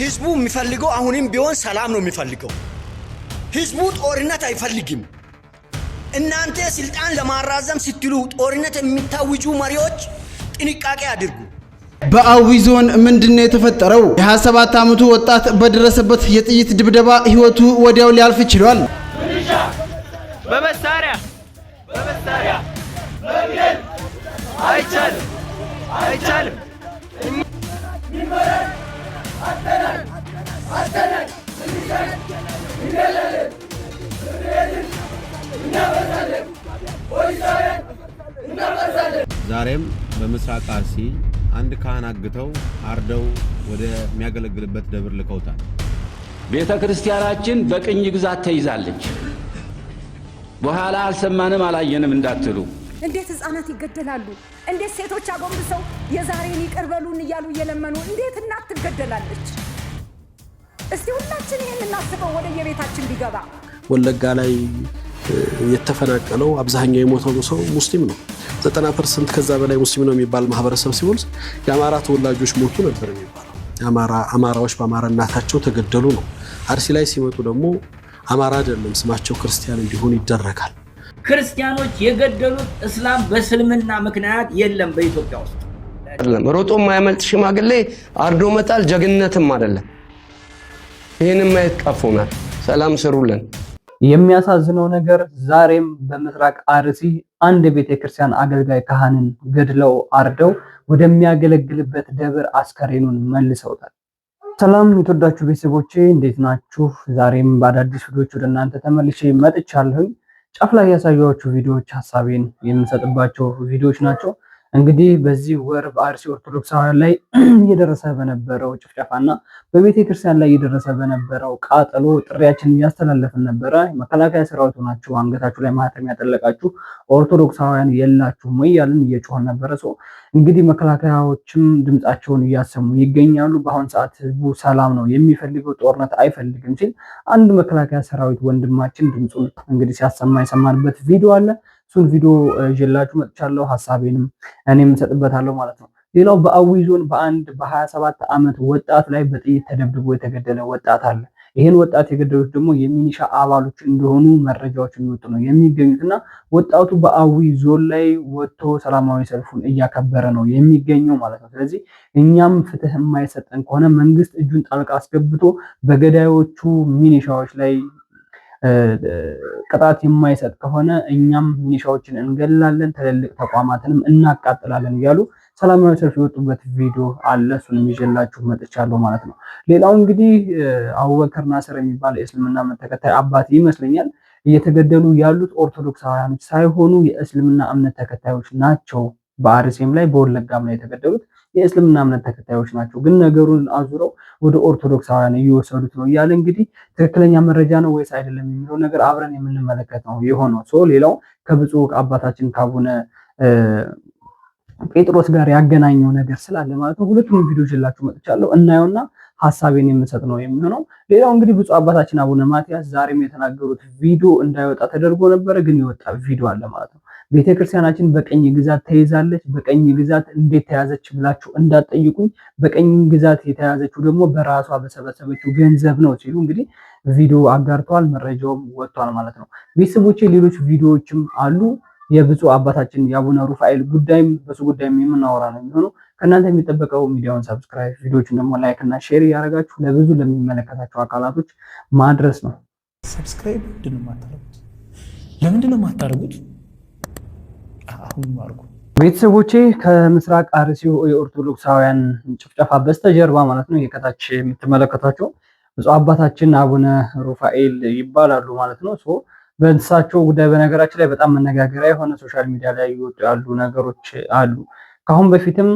ህዝቡ የሚፈልገው አሁንም ቢሆን ሰላም ነው የሚፈልገው። ህዝቡ ጦርነት አይፈልግም። እናንተ ስልጣን ለማራዘም ስትሉ ጦርነት የሚታውጁ መሪዎች ጥንቃቄ አድርጉ። በአዊ ዞን ምንድነው የተፈጠረው? የ27 ዓመቱ ወጣት በደረሰበት የጥይት ድብደባ ህይወቱ ወዲያው ሊያልፍ ችሏል። በመሳሪያ በግል አይቻልም። ዛሬም በምስራቅ አርሲ አንድ ካህን አግተው አርደው ወደ የሚያገለግልበት ደብር ልከውታል። ቤተ ክርስቲያናችን በቅኝ ግዛት ተይዛለች። በኋላ አልሰማንም አላየንም እንዳትሉ። እንዴት ህፃናት ይገደላሉ? እንዴት ሴቶች አጎንብሰው የዛሬን ይቅር በሉን እያሉ እየለመኑ እንዴት እናት ትገደላለች? እስቲ ሁላችን ይሄን እናስበው ወደ የቤታችን ቢገባ። ወለጋ ላይ የተፈናቀለው አብዛኛው የሞተው ሰው ሙስሊም ነው። 90% ከዛ በላይ ሙስሊም ነው የሚባል ማህበረሰብ ሲወልድ የአማራ ተወላጆች ሞቱ ነበር የሚባለው። አማራዎች በአማራነታቸው ተገደሉ ነው። አርሲ ላይ ሲመጡ ደግሞ አማራ አይደለም ስማቸው ክርስቲያን እንዲሆን ይደረጋል። ክርስቲያኖች የገደሉት እስላም በእስልምና ምክንያት የለም በኢትዮጵያ ውስጥ። ሮጦ የማያመልጥ ሽማግሌ አርዶ መጣል ጀግንነትም አይደለም። ይሄንን ማየት ቀፎናል። ሰላም ስሩልን። የሚያሳዝነው ነገር ዛሬም በምስራቅ አርሲ አንድ ቤተክርስቲያን አገልጋይ ካህንን ገድለው አርደው ወደሚያገለግልበት ደብር አስከሬኑን መልሰውታል። ሰላም የተወዳችሁ ቤተሰቦቼ እንዴት ናችሁ? ዛሬም በአዳዲስ ቪዲዮዎች ወደ እናንተ ተመልሼ መጥቻለሁ። ጫፍ ላይ ያሳየኋችሁ ቪዲዮዎች ሐሳቤን የምሰጥባቸው ቪዲዮዎች ናቸው። እንግዲህ በዚህ ወር በአርሲ ኦርቶዶክሳውያን ላይ እየደረሰ በነበረው ጭፍጨፋና በቤተ ክርስቲያን ላይ እየደረሰ በነበረው ቃጠሎ ጥሪያችንን እያስተላለፍን ነበረ። መከላከያ ሰራዊቱ ናችሁ፣ አንገታችሁ ላይ ማህተም ያጠለቃችሁ ኦርቶዶክሳውያን የላችሁም ወይ ያልን እየጮህን ነበረ። እንግዲህ መከላከያዎችም ድምጻቸውን እያሰሙ ይገኛሉ። በአሁን ሰዓት ህዝቡ ሰላም ነው የሚፈልገው፣ ጦርነት አይፈልግም ሲል አንድ መከላከያ ሰራዊት ወንድማችን ድምጹን እንግዲህ ሲያሰማ የሰማንበት ቪዲዮ አለ። እሱን ቪዲዮ ይዤላችሁ መጥቻለሁ። ሐሳቤንም እኔም እሰጥበታለሁ ማለት ነው። ሌላው በአዊ ዞን በአንድ በ27 ዓመት ወጣት ላይ በጥይት ተደብድቦ የተገደለ ወጣት አለ። ይሄን ወጣት የገደሉት ደግሞ የሚኒሻ አባሎች እንደሆኑ መረጃዎች የሚወጡ ነው የሚገኙትና ወጣቱ በአዊ ዞን ላይ ወጥቶ ሰላማዊ ሰልፉን እያከበረ ነው የሚገኘው ማለት ነው። ስለዚህ እኛም ፍትህ የማይሰጠን ከሆነ መንግስት እጁን ጣልቃ አስገብቶ በገዳዮቹ ሚኒሻዎች ላይ ቅጣት የማይሰጥ ከሆነ እኛም ሚኒሻዎችን እንገላለን፣ ትልልቅ ተቋማትንም እናቃጥላለን እያሉ ሰላማዊ ሰልፍ የወጡበት ቪዲዮ አለ። እሱንም ይዤላችሁ መጥቻለሁ ማለት ነው። ሌላው እንግዲህ አቡበከር ናስር የሚባል የእስልምና እምነት ተከታይ አባት ይመስለኛል እየተገደሉ ያሉት ኦርቶዶክሳውያኖች ሳይሆኑ የእስልምና እምነት ተከታዮች ናቸው። በአርሲም ላይ በወለጋም ላይ የተገደሉት የእስልምና እምነት ተከታዮች ናቸው። ግን ነገሩን አዙረው ወደ ኦርቶዶክሳውያን እየወሰዱት ነው እያለ እንግዲህ ትክክለኛ መረጃ ነው ወይስ አይደለም የሚለው ነገር አብረን የምንመለከት ነው የሆነው። ሌላው ከብፁዕ አባታችን ከአቡነ ጴጥሮስ ጋር ያገናኘው ነገር ስላለ ማለት ነው ሁለቱንም ቪዲዮ ይዤላችሁ መጥቻለሁ። እናየውና ሐሳቤን የምሰጥ ነው የሚሆነው። ሌላው እንግዲህ ብፁዕ አባታችን አቡነ ማትያስ ዛሬም የተናገሩት ቪዲዮ እንዳይወጣ ተደርጎ ነበረ፣ ግን የወጣ ቪዲዮ አለ ማለት ነው። ቤተክርስቲያናችን በቀኝ ግዛት ተይዛለች። በቀኝ ግዛት እንዴት ተያዘች ብላችሁ እንዳትጠይቁኝ፣ በቀኝ ግዛት የተያዘችው ደግሞ በራሷ በሰበሰበችው ገንዘብ ነው ሲሉ እንግዲህ ቪዲዮ አጋርተዋል። መረጃውም ወጥቷል ማለት ነው። ቤተሰቦቼ ሌሎች ቪዲዮዎችም አሉ። የብፁዕ አባታችን የአቡነ ሩፋኤል ጉዳይም በሱ ጉዳይም የምናወራ ነው የሚሆነው። ከእናንተ የሚጠበቀው ሚዲያውን ሰብስክራይብ፣ ቪዲዮዎችን ደግሞ ላይክ እና ሼር እያደረጋችሁ ለብዙ ለሚመለከታቸው አካላቶች ማድረስ ነው። ሰብስክራይብ ለምንድን ነው የማታደርጉት? አሁን ማርጉ። ቤተሰቦቼ ከምስራቅ አርሲው የኦርቶዶክሳውያን ጭፍጨፋ በስተጀርባ ማለት ነው የከታች የምትመለከታቸው ብፁዕ አባታችን አቡነ ሩፋኤል ይባላሉ ማለት ነው። በእንስሳቸው ጉዳይ በነገራችን ላይ በጣም መነጋገሪያ የሆነ ሶሻል ሚዲያ ላይ ይወጡ ያሉ ነገሮች አሉ። ከአሁን በፊትም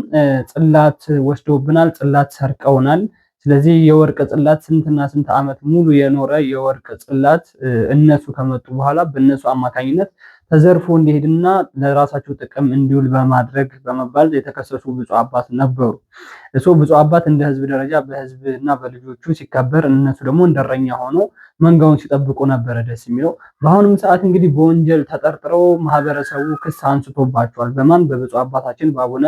ጽላት ወስደውብናል፣ ጽላት ሰርቀውናል። ስለዚህ የወርቅ ጽላት ስንትና ስንት ዓመት ሙሉ የኖረ የወርቅ ጽላት እነሱ ከመጡ በኋላ በእነሱ አማካኝነት ተዘርፎ እንዲሄድና ለራሳቸው ጥቅም እንዲውል በማድረግ በመባል የተከሰሱ ብፁዕ አባት ነበሩ። ብፁዕ አባት እንደ ህዝብ ደረጃ በህዝብና በልጆቹ ሲከበር፣ እነሱ ደግሞ እንደረኛ ሆነው መንጋውን ሲጠብቁ ነበረ ደስ የሚለው። በአሁኑም ሰዓት እንግዲህ በወንጀል ተጠርጥረው ማህበረሰቡ ክስ አንስቶባቸዋል። በማን? በብፁዕ አባታችን በአቡነ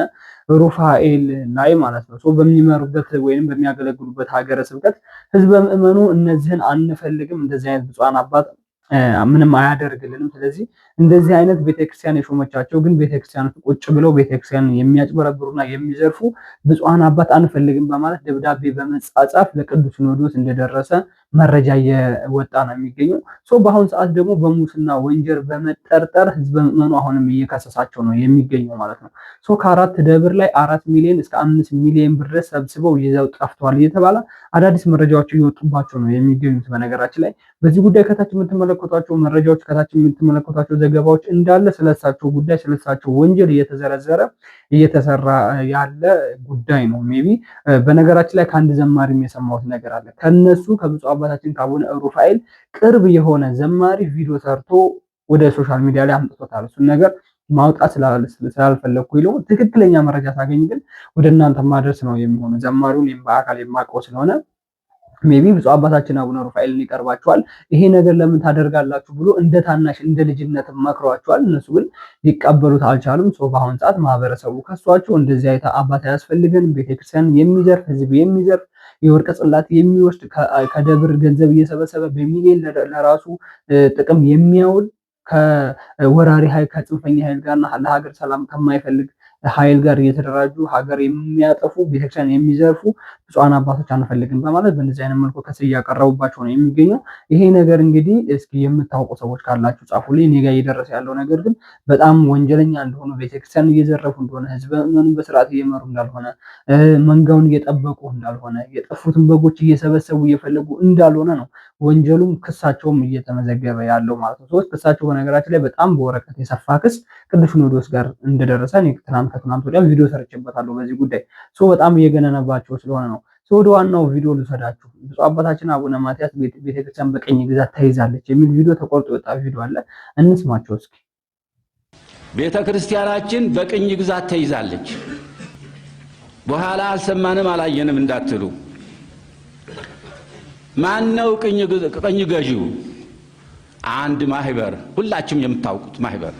ሩፋኤል ላይ ማለት ነው። በሚመሩበት ወይም በሚያገለግሉበት ሀገረ ስብከት ህዝበ ምዕመኑ እነዚህን አንፈልግም፣ እንደዚህ አይነት ብፁዓን አባት ምንም አያደርግልንም። ስለዚህ እንደዚህ አይነት ቤተክርስቲያን የሾመቻቸው ግን ቤተክርስቲያን ቁጭ ብለው ቤተክርስቲያን የሚያጭበረብሩና የሚዘርፉ ብፁዓን አባት አንፈልግም በማለት ደብዳቤ በመጻጻፍ ለቅዱስ ሲኖዶስ እንደደረሰ መረጃ እየወጣ ነው የሚገኘው። በአሁኑ ሰዓት ደግሞ በሙስና ወንጀል በመጠርጠር ህዝበ ምዕመኑ አሁንም እየከሰሳቸው ነው የሚገኘው ማለት ነው። ከአራት ደብር ላይ 4 ሚሊዮን እስከ 5 ሚሊዮን ብር ሰብስበው ይዘው ጠፍተዋል እየተባለ አዳዲስ መረጃዎች እየወጡባቸው ነው የሚገኙት። በነገራችን ላይ በዚህ ጉዳይ ከታች የምትመለከቷቸው መረጃዎች፣ ከታች የምትመለከቷቸው ዘገባዎች እንዳለ ስለሳቸው ጉዳይ ስለሳቸው ወንጀል እየተዘረዘረ እየተሰራ ያለ ጉዳይ ነው። ሜቢ በነገራችን ላይ ከአንድ ዘማሪም የሰማሁት ነገር አለ። ከነሱ ከብፁዕ አባታችን ከአቡነ ሩፋኤል ቅርብ የሆነ ዘማሪ ቪዲዮ ሰርቶ ወደ ሶሻል ሚዲያ ላይ አምጥቶታል። እሱን ነገር ማውጣት ስላልፈለግኩ ይለው ትክክለኛ መረጃ ሳገኝ ግን ወደ እናንተ ማድረስ ነው የሚሆነው። ዘማሪውን በአካል የማውቀው ስለሆነ ሜቢ ብፁዕ አባታችን አቡነ ሩፋኤልን ይቀርባቸዋል። ይሄ ነገር ለምን ታደርጋላችሁ ብሎ እንደ ታናሽ እንደ ልጅነት መክሯቸዋል። እነሱ ግን ሊቀበሉት አልቻሉም። በአሁኑ ሰዓት ማህበረሰቡ ከሷቸው እንደዚህ አይነት አባት አያስፈልገን፣ ቤተክርስቲያን የሚዘርፍ ህዝብ የሚዘርፍ የወርቅ ጽላት የሚወስድ ከደብር ገንዘብ እየሰበሰበ በሚሊዮን ለራሱ ጥቅም የሚያውል ከወራሪ ኃይል ከጽንፈኛ ኃይል ጋርና ለሀገር ሰላም ከማይፈልግ ኃይል ጋር እየተደራጁ ሀገር የሚያጠፉ ቤተክርስቲያን የሚዘርፉ ብፁዓን አባቶች አንፈልግም በማለት በእንደዚህ አይነት መልኩ ክስ እያቀረቡባቸው ነው የሚገኘው። ይሄ ነገር እንግዲህ እስኪ የምታውቁ ሰዎች ካላችሁ ጻፉልኝ። እኔ ጋር እየደረሰ ያለው ነገር ግን በጣም ወንጀለኛ እንደሆኑ፣ ቤተክርስቲያን እየዘረፉ እንደሆነ፣ ህዝበ ምዕመኑን በስርዓት እየመሩ እንዳልሆነ፣ መንጋውን እየጠበቁ እንዳልሆነ፣ የጠፉትን በጎች እየሰበሰቡ እየፈለጉ እንዳልሆነ ነው ወንጀሉም ክሳቸውም እየተመዘገበ ያለው ማለት ነው። ክሳቸው በነገራችን ላይ በጣም በወረቀት የሰፋ ክስ ቅዱስ ሲኖዶስ ጋር እንደደረሰ ከትናንት ወዲያ ቪዲዮ ሰርቼበታለሁ በዚህ ጉዳይ። በጣም እየገነነባቸው ስለሆነ ነው። ወደ ዋናው ቪዲዮ ልውሰዳችሁ። ብፁዕ አባታችን አቡነ ማትያስ ቤተክርስቲያን በቀኝ ግዛት ተይዛለች የሚል ቪዲዮ ተቆርጦ የወጣ ቪዲዮ አለ። እንስማቸው እስኪ። ቤተክርስቲያናችን በቀኝ ግዛት ተይዛለች፣ በኋላ አልሰማንም አላየንም እንዳትሉ። ማነው ቀኝ ገዢው? አንድ ማህበር፣ ሁላችሁም የምታውቁት ማህበር።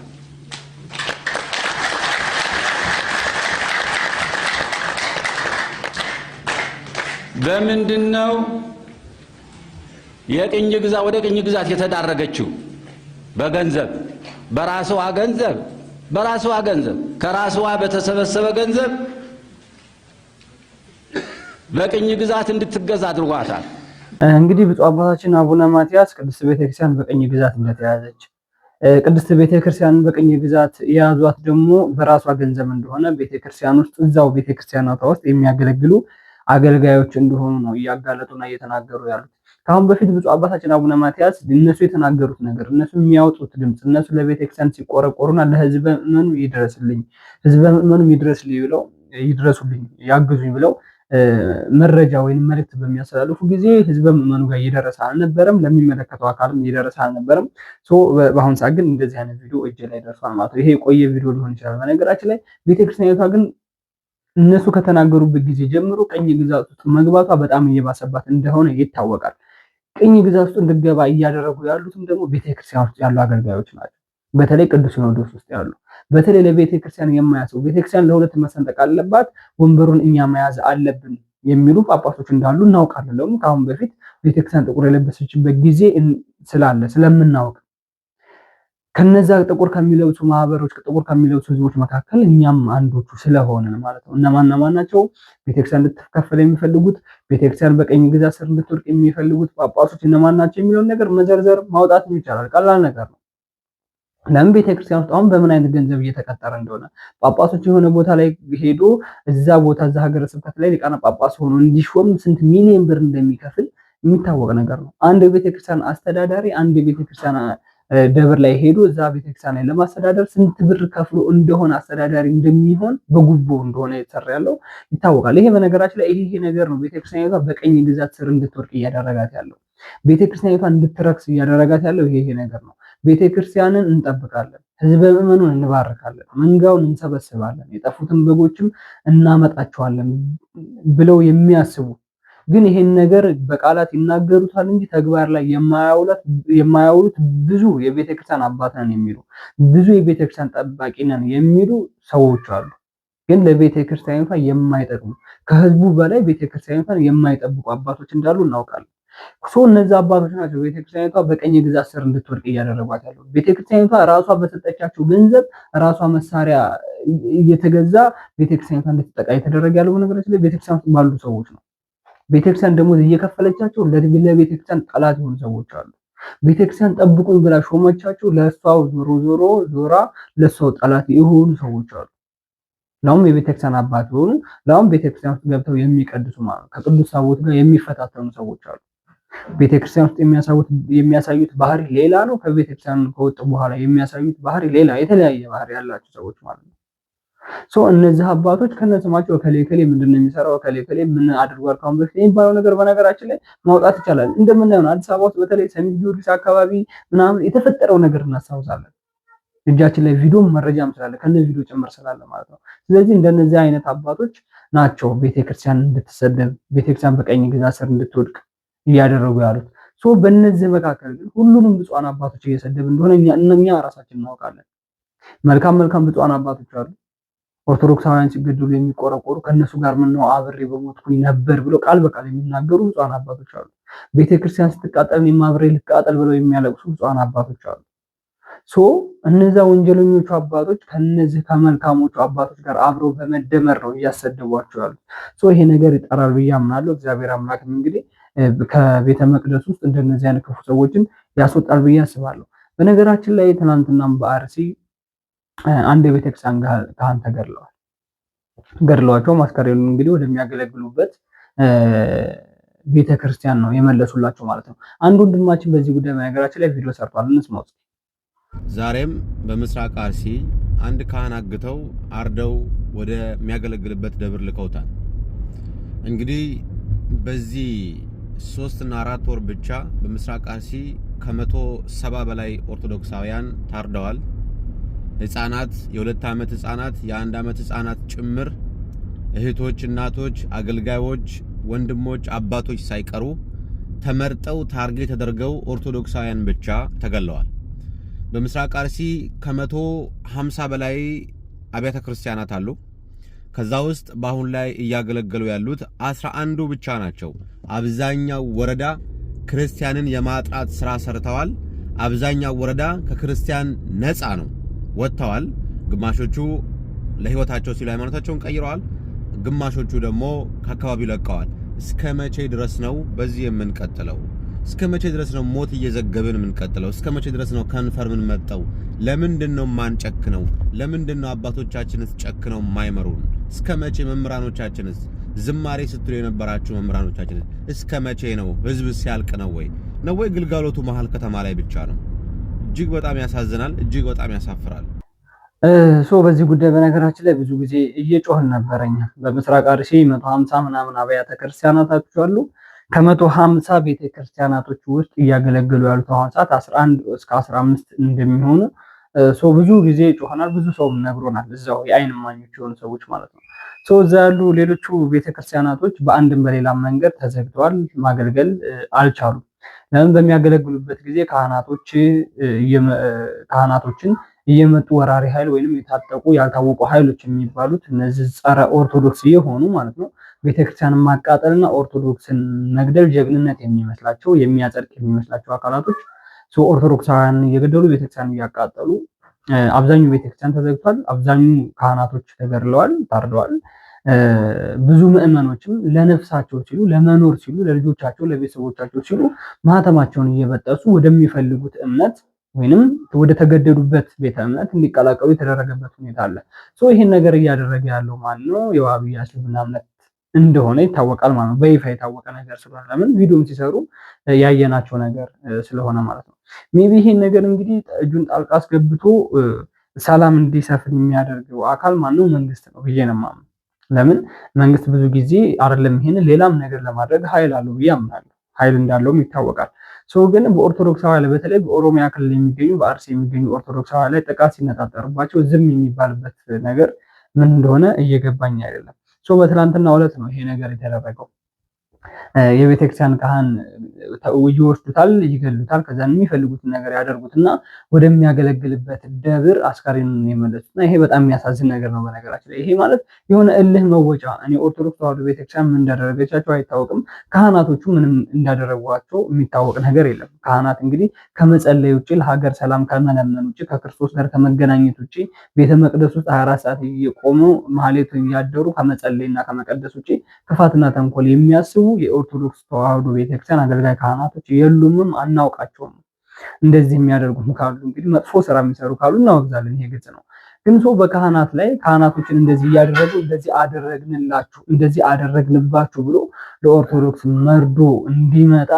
በምንድነው ወደ ቅኝ ግዛት የተዳረገችው? በገንዘብ፣ በራስዋ ገንዘብ ከራስዋ በተሰበሰበ ገንዘብ በቅኝ ግዛት እንድትገዛ አድርጓታል። እንግዲህ ብፁዕ አባታችን አቡነ ማትያስ ቅድስት ቤተክርስቲያን በቅኝ ግዛት እንደተያዘች፣ ቅድስት ቤተክርስቲያን በቅኝ ግዛት የያዟት ደግሞ በራሷ ገንዘብ እንደሆነ፣ ቤተክርስቲያን ውስጥ እዛው ቤተክርስቲያኗ ውስጥ የሚያገለግሉ አገልጋዮች እንደሆኑ ነው እያጋለጡና እየተናገሩ ያሉት። ከአሁን በፊት ብፁዕ አባታችን አቡነ ማትያስ እነሱ የተናገሩት ነገር፣ እነሱ የሚያወጡት ድምፅ፣ እነሱ ለቤተክርስቲያን ሲቆረቆሩና ለህዝበ ምዕመኑ ይድረስልኝ፣ ህዝበ ምዕመኑ ይድረሱልኝ፣ ያግዙኝ ብለው መረጃ ወይም መልእክት በሚያስተላልፉ ጊዜ ህዝበ ምዕመኑ ጋር እየደረሰ አልነበረም፣ ለሚመለከተው አካልም እየደረሰ አልነበረም። በአሁኑ ሰዓት ግን እንደዚህ አይነት ቪዲዮ እጅ ላይ ደርሷል ማለት ነው። ይሄ የቆየ ቪዲዮ ሊሆን ይችላል። በነገራችን ላይ ቤተክርስቲያኒቷ ግን እነሱ ከተናገሩበት ጊዜ ጀምሮ ቀኝ ግዛት ውስጥ መግባቷ በጣም እየባሰባት እንደሆነ ይታወቃል። ቀኝ ግዛት ውስጥ እንድትገባ እያደረጉ ያሉትም ደግሞ ቤተክርስቲያን ውስጥ ያሉ አገልጋዮች ናቸው። በተለይ ቅዱስ ሲኖዶስ ውስጥ ያሉ፣ በተለይ ለቤተክርስቲያን የማያስቡ፣ ቤተክርስቲያን ለሁለት መሰንጠቅ አለባት፣ ወንበሩን እኛ መያዝ አለብን የሚሉ ጳጳሶች እንዳሉ እናውቃለን። ደግሞ ከአሁን በፊት ቤተክርስቲያን ጥቁር የለበሰችበት ጊዜ ስለምናውቅ ከነዛ ጥቁር ከሚለብሱ ማህበሮች ጥቁር ከሚለብሱ ህዝቦች መካከል እኛም አንዶቹ ስለሆነን ማለት ነው። እነማን ናቸው? ቤተክርስቲያን እንድትከፈል የሚፈልጉት፣ ቤተክርስቲያን በቀኝ ግዛት ስር እንድትወድቅ የሚፈልጉት ጳጳሶች እነማን ናቸው የሚለውን ነገር መዘርዘር ማውጣት ይቻላል። ቀላል ነገር ነው። ለምን ቤተክርስቲያን ውስጥ አሁን በምን አይነት ገንዘብ እየተቀጠረ እንደሆነ፣ ጳጳሶች የሆነ ቦታ ላይ ሄዶ እዛ ሀገረ ስብከት ላይ ሊቃነ ጳጳስ ሆኖ እንዲሾም ስንት ሚሊዮን ብር እንደሚከፍል የሚታወቅ ነገር ነው። አንድ ቤተክርስቲያን አስተዳዳሪ አንድ ቤተክርስቲያን ደብር ላይ ሄዶ እዛ ቤተክርስቲያን ላይ ለማስተዳደር ስንት ብር ከፍሎ እንደሆነ አስተዳዳሪ እንደሚሆን በጉቦ እንደሆነ የተሰራ ያለው ይታወቃል። ይሄ በነገራችን ላይ ይሄ ነገር ነው ቤተክርስቲያኒቷ በቀኝ ግዛት ስር እንድትወድቅ እያደረጋት ያለው፣ ቤተክርስቲያኒቷ እንድትረክስ እያደረጋት ያለው ይሄ ነገር ነው። ቤተክርስቲያንን እንጠብቃለን፣ ህዝበ ምዕመኑን እንባርካለን፣ መንጋውን እንሰበስባለን፣ የጠፉትን በጎችም እናመጣቸዋለን ብለው የሚያስቡ ግን ይሄን ነገር በቃላት ይናገሩታል እንጂ ተግባር ላይ የማያውሉት ብዙ የቤተክርስቲያን አባት ነን የሚሉ ብዙ የቤተክርስቲያን ጠባቂ ነን የሚሉ ሰዎች አሉ። ግን ለቤተክርስቲያኒቷ የማይጠቅሙ ከህዝቡ በላይ ቤተክርስቲያኒቷን የማይጠብቁ አባቶች እንዳሉ እናውቃለን። እነዚህ አባቶች ናቸው ቤተክርስቲያኒቷ በቀኝ ግዛት ስር እንድትወድቅ እያደረጓት ያለው። ቤተክርስቲያኒቷ ራሷ በሰጠቻቸው ገንዘብ ራሷ መሳሪያ እየተገዛ ቤተክርስቲያኒቷ እንድትጠቃ የተደረገ ያለው በነገራችን ላይ ቤተክርስቲያን ውስጥ ባሉ ሰዎች ነው። ቤተክርስቲያን ደሞዝ እየከፈለቻቸው ለቤተክርስቲያን ጠላት የሆኑ ሰዎች አሉ። ቤተክርስቲያን ጠብቁኝ ብላ ሾመቻቸው፣ ለእሷው ዞራ ለእሷው ጠላት የሆኑ ሰዎች አሉ። ለአሁን የቤተክርስቲያን አባት የሆኑ ለአሁን ቤተክርስቲያን ውስጥ ገብተው የሚቀድሱ ማለት ነው። ከቅዱስ ታቦት ጋር የሚፈታተኑ ሰዎች አሉ። ቤተክርስቲያን ውስጥ የሚያሳዩት ባህሪ ሌላ ነው። ከቤተክርስቲያን ከወጡ በኋላ የሚያሳዩት ባህሪ ሌላ፣ የተለያየ ባህሪ ያላቸው ሰዎች ማለት ነው። እነዚህ አባቶች ከነስማቸው እከሌ ምንድነው የሚሰራው እከሌ ምን አድርጓል ካሁን በፊት የሚባለው ነገር በነገራችን ላይ ማውጣት ይቻላል። እንደምናየው አዲስ አበባ ውስጥ በተለይ ሰሜን ጊዮርጊስ አካባቢ ምናምን የተፈጠረው ነገር እናስታውሳለን። እጃችን ላይ ቪዲዮ መረጃም ስላለ ከነ ቪዲዮ ጭምር ስላለ ማለት ነው። ስለዚህ እንደነዚህ አይነት አባቶች ናቸው ቤተክርስቲያን እንድትሰደብ ቤተክርስቲያን በቀኝ ግዛት ስር እንድትወድቅ እያደረጉ ያሉት። በእነዚህ መካከል ግን ሁሉንም ብፁዓን አባቶች እየሰደብ እንደሆነ እኛ ራሳችን እናውቃለን። መልካም ብፁዓን አባቶች አሉ። ኦርቶዶክሳውያን ሲገደሉ የሚቆረቆሩ ከነሱ ጋር ምነው አብሬ በሞትኩኝ ነበር ብለው ቃል በቃል የሚናገሩ ብፁዓን አባቶች አሉ። ቤተክርስቲያን ስትቃጠል እኔም አብሬ ልቃጠል ብለው የሚያለቅሱ ብፁዓን አባቶች አሉ። እነዛ ወንጀለኞቹ አባቶች ከነዚህ ከመልካሞቹ አባቶች ጋር አብረው በመደመር ነው እያሰደቧቸው ያሉት። ይሄ ነገር ይጠራል ብዬ አምናለሁ። እግዚአብሔር አምላክም እንግዲህ ከቤተ መቅደስ ውስጥ እንደነዚህ አይነት ክፉ ሰዎችን ያስወጣል ብዬ አስባለሁ። በነገራችን ላይ ትናንትናም በአርሲ አንድ የቤተክርስቲያን ካህን ገድለዋቸው ማስከሬኑን እንግዲህ ወደሚያገለግሉበት ቤተክርስቲያን ነው የመለሱላቸው ማለት ነው። አንድ ወንድማችን በዚህ ጉዳይ በነገራችን ላይ ቪዲዮ ሰርቷል፣ እንስማው። ዛሬም በምስራቅ አርሲ አንድ ካህን አግተው አርደው ወደሚያገለግልበት ደብር ልከውታል። እንግዲህ በዚህ 3 እና 4 ወር ብቻ በምስራቅ አርሲ ከ170 በላይ ኦርቶዶክሳውያን ታርደዋል። ህፃናት፣ የ2 ዓመት ህፃናት፣ የ1 ዓመት ህፃናት ጭምር እህቶች፣ እናቶች፣ አገልጋዮች፣ ወንድሞች፣ አባቶች ሳይቀሩ ተመርጠው ታርጌት ተደርገው ኦርቶዶክሳውያን ብቻ ተገለዋል። በምስራቅ አርሲ ከ150 በላይ አብያተ ክርስቲያናት አሉ። ከዛ ውስጥ በአሁን ላይ እያገለገሉ ያሉት 11ዱ ብቻ ናቸው። አብዛኛው ወረዳ ክርስቲያንን የማጥራት ስራ ሰርተዋል። አብዛኛው ወረዳ ከክርስቲያን ነፃ ነው ወጥተዋል። ግማሾቹ ለህይወታቸው ሲሉ ሃይማኖታቸውን ቀይረዋል። ግማሾቹ ደግሞ ከአካባቢው ለቀዋል። እስከ መቼ ድረስ ነው በዚህ የምንቀጥለው? እስከ መቼ ድረስ ነው ሞት እየዘገብን የምንቀጥለው? እስከ መቼ ድረስ ነው ከንፈር ምን መጣው? ለምንድነው ማንጨክነው? ለምንድነው አባቶቻችንስ ጨክነው ማይመሩን? እስከ መቼ መምህራኖቻችንስ ዝማሬ ስትሉ የነበራችሁ መምህራኖቻችንስ እስከ መቼ ነው? ህዝብ ሲያልቅ ነው ወይ ግልጋሎቱ መሃል ከተማ ላይ ብቻ ነው? እጅግ በጣም ያሳዝናል። እጅግ በጣም ያሳፍራል። በዚህ ጉዳይ በነገራችን ላይ ብዙ ጊዜ እየጮህን ነበረኛ። በምስራቅ አርሲ 150 ምናምን አብያተ ክርስቲያናቶች አሉ። ከ150 ቤተክርስቲያናቶች ውስጥ እያገለገሉ ያሉት አሁን ሰዓት 11 እስከ 15 እንደሚሆኑ ብዙ ጊዜ ጮኸናል። ብዙ ሰው ነግሮናል። እዛው የአይን እማኞች የሆኑ ሰዎች ማለት ነው። እዛ ያሉ ሌሎቹ ቤተክርስቲያናቶች በአንድም በሌላም መንገድ ተዘግተዋል፣ ማገልገል አልቻሉም። ለምን? በሚያገለግሉበት ጊዜ ካህናቶችን እየመጡ ወራሪ ኃይል ወይንም የታጠቁ ያልታወቁ ኃይሎች የሚባሉት እነዚህ ጸረ ኦርቶዶክስ የሆኑ ማለት ነው ቤተክርስቲያንን ማቃጠልና ኦርቶዶክስን መግደል ጀግንነት የሚመስላቸው የሚያጸድቅ የሚመስላቸው አካላቶች ኦርቶዶክሳውያን እየገደሉ ቤተክርስቲያን እያቃጠሉ አብዛኛው ቤተክርስቲያን ተዘግቷል። አብዛኛው ካህናቶች ተገድለዋል፣ ታርደዋል። ብዙ ምዕመኖችም ለነፍሳቸው ሲሉ ለመኖር ሲሉ ለልጆቻቸው ለቤተሰቦቻቸው ሲሉ ማህተማቸውን እየበጠሱ ወደሚፈልጉት እምነት ወይንም ወደ ተገደዱበት ቤተ እምነት እንዲቀላቀሉ የተደረገበት ሁኔታ አለ። ይሄን ነገር እያደረገ ያለው ማን ነው? የዋሃብያ እስልምና እምነት እንደሆነ ይታወቃል ማለት ነው። በይፋ የታወቀ ነገር ስለሆነ ለምን ቪዲዮም ሲሰሩ ያየናቸው ነገር ስለሆነ ማለት ነው። ሜቢ ይሄን ነገር እንግዲህ እጁን ጣልቃ አስገብቶ ሰላም እንዲሰፍን የሚያደርገው አካል ማን ነው? መንግስት ነው ብዬ ነው የማምነው። ለምን? መንግስት ብዙ ጊዜ አይደለም ይሄን ሌላም ነገር ለማድረግ ኃይል አለው ብዬ አምናለሁ። ኃይል እንዳለውም ይታወቃል። ሰው ግን በኦርቶዶክሳውያን ላይ በተለይ በኦሮሚያ ክልል የሚገኙ በአርሲ የሚገኙ ኦርቶዶክሳውያን ላይ ጥቃት ሲነጣጠርባቸው ዝም የሚባልበት ነገር ምን እንደሆነ እየገባኝ አይደለም። ሰው በትናንትናው ዕለት ነው ይሄ ነገር የተደረገው። የቤተክርስቲያን ካህን ይወስዱታል፣ ይገሉታል። ከዛ የሚፈልጉትን ነገር ያደርጉትና ወደሚያገለግልበት ደብር አስከሬኑን የመለሱትና ይሄ በጣም የሚያሳዝን ነገር ነው። በነገራችን ላይ ይሄ ማለት የሆነ እልህ መወጫ። እኔ ኦርቶዶክስ ተዋሕዶ ቤተክርስቲያን ምን እንዳደረገቻቸው አይታወቅም። ካህናቶቹ ምንም እንዳደረጓቸው የሚታወቅ ነገር የለም። ካህናት እንግዲህ ከመጸለይ ውጭ፣ ለሀገር ሰላም ከመለመን ውጭ፣ ከክርስቶስ ጋር ከመገናኘት ውጭ ቤተ መቅደስ ውስጥ 24 ሰዓት እየቆሙ ማህሌቱ እያደሩ ከመጸለይና ከመቀደስ ውጭ ክፋትና ተንኮል የሚያስቡ የኦርቶዶክስ ተዋሕዶ ቤተክርስቲያን አገልጋይ ካህናቶች የሉምም፣ አናውቃቸውም። እንደዚህ የሚያደርጉት ካሉ እንግዲህ መጥፎ ስራ የሚሰሩ ካሉ እናወግዛለን። ይሄ ግልጽ ነው። ግን ሰው በካህናት ላይ ካህናቶችን እንደዚህ እያደረጉ እንደዚህ አደረግንላችሁ፣ እንደዚህ አደረግንባችሁ ብሎ ለኦርቶዶክስ መርዶ እንዲመጣ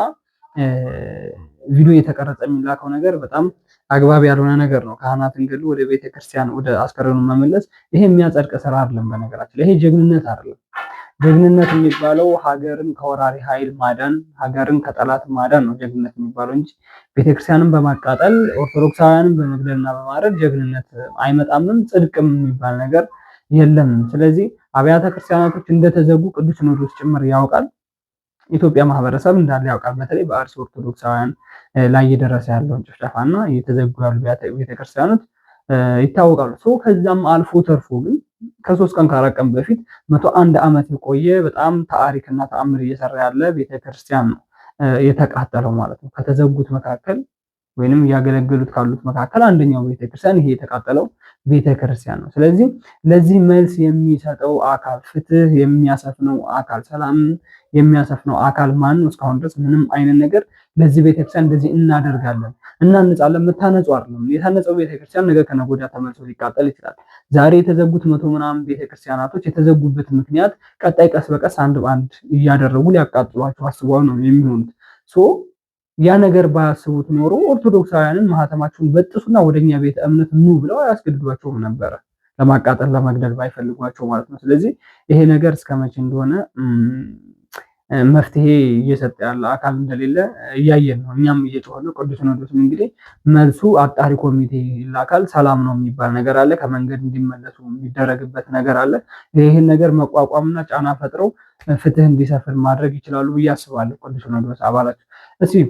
ቪዲዮ የተቀረጸ የሚላከው ነገር በጣም አግባብ ያልሆነ ነገር ነው። ካህናትን ገሉ ወደ ቤተክርስቲያን ወደ አስከሬኑ መመለስ ይሄ የሚያጸድቅ ስራ አይደለም። በነገራችን ላይ ይሄ ጀግንነት አይደለም። ጀግንነት የሚባለው ሀገርን ከወራሪ ኃይል ማዳን፣ ሀገርን ከጠላት ማዳን ነው ጀግንነት የሚባለው እንጂ ቤተክርስቲያንን በማቃጠል ኦርቶዶክሳውያንን በመግደልና በማረድ ጀግንነት አይመጣምም፣ ጽድቅም የሚባል ነገር የለም። ስለዚህ አብያተ ክርስቲያናቶች እንደተዘጉ ቅዱስ ሲኖዶስ ጭምር ያውቃል። ኢትዮጵያ ማህበረሰብ እንዳለ ያውቃል። በተለይ በአርሲ ኦርቶዶክሳውያን ላይ እየደረሰ ያለውን ጭፍጨፋና እየተዘጉ ያሉ ቤተክርስቲያኖች ይታወቃሉ። ሰው ከዛም አልፎ ተርፎ ግን ከ3 ቀን ከ4 ቀን በፊት 101 ዓመት የቆየ በጣም ታሪክና ተአምር እየሰራ ያለ ቤተክርስቲያን ነው የተቃጠለው ማለት ነው። ከተዘጉት መካከል ወይንም እያገለገሉት ካሉት መካከል አንደኛው ቤተክርስቲያን ይሄ የተቃጠለው ቤተክርስቲያን ነው። ስለዚህ ለዚህ መልስ የሚሰጠው አካል፣ ፍትህ የሚያሰፍነው አካል፣ ሰላም የሚያሰፍነው አካል ማን ነው? እስካሁን ድረስ ምንም አይነት ነገር ለዚህ ቤተክርስቲያን እንደዚህ እናደርጋለን እናንጻለን የምታነጹ አይደለም። የታነጸው ቤተክርስቲያን ነገ ከነገ ወዲያ ተመልሶ ሊቃጠል ይችላል። ዛሬ የተዘጉት 100 ምናምን ቤተክርስቲያናቶች የተዘጉበት ምክንያት ቀጣይ ቀስ በቀስ አንድ በአንድ እያደረጉ ሊያቃጥሏቸው አስበው ነው የሚሆኑት። ያ ነገር ባያስቡት ኖሮ ኦርቶዶክሳውያንን ማህተማቸውን በጥሱና ወደኛ ቤተ እምነት ኑ ብለው አያስገድዷቸውም ነበረ፣ ለማቃጠል ለመግደል ባይፈልጓቸው ማለት ነው። ስለዚህ ይሄ ነገር እስከመቼ እንደሆነ መፍትሄ እየሰጠ ያለ አካል እንደሌለ እያየን ነው። እኛም እየጮህን ነው። ቅዱስ ሲኖዶስም እንግዲህ መልሱ አጣሪ ኮሚቴ ይላካል። ሰላም ነው የሚባል ነገር አለ። ከመንገድ እንዲመለሱ የሚደረግበት ነገር አለ። ይህን ነገር መቋቋምና ጫና ፈጥረው ፍትህ እንዲሰፍን ማድረግ ይችላሉ ብዬ አስባለሁ። ቅዱስ ሲኖዶስ አባላት እስኪ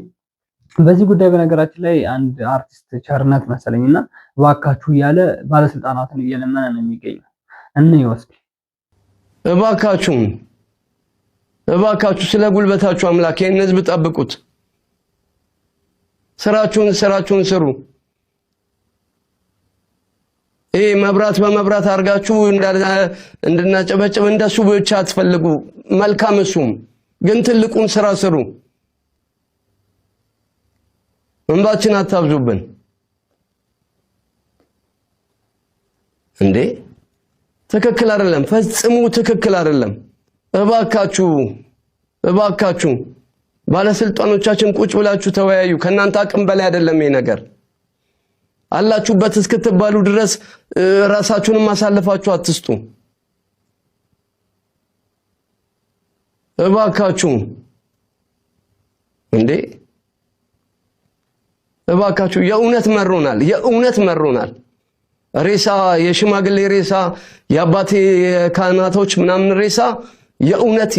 በዚህ ጉዳይ በነገራችን ላይ አንድ አርቲስት ቸርነት መሰለኝና እባካችሁ እያለ ባለስልጣናትን እየለመነ ነው የሚገኘው። እንይወስድ እባካችሁ ስለ ጉልበታችሁ አምላክ ይህን ህዝብ ጠብቁት። ስራችሁን ስሩ። ይሄ መብራት በመብራት አድርጋችሁ እንድናጨበጭብ እንደሱ ብቻ አትፈልጉ። መልካም እሱም ግን ትልቁን ስራ ስሩ። እንባችን አታብዙብን እንዴ! ትክክል አይደለም፣ ፈጽሞ ትክክል አይደለም። እባካችሁ ባለስልጣኖቻችን ቁጭ ብላችሁ ተወያዩ። ከናንተ አቅም በላይ አይደለም ይሄ ነገር። አላችሁበት እስክትባሉ ድረስ ራሳችሁንም ማሳለፋችሁ አትስጡ። እባካችሁ እንዴ! እባካችሁ የእውነት መሮናል። ሬሳ፣ የሽማግሌ ሬሳ፣ የአባቴ ካህናቶች ምናምን ሬሳ የእውነት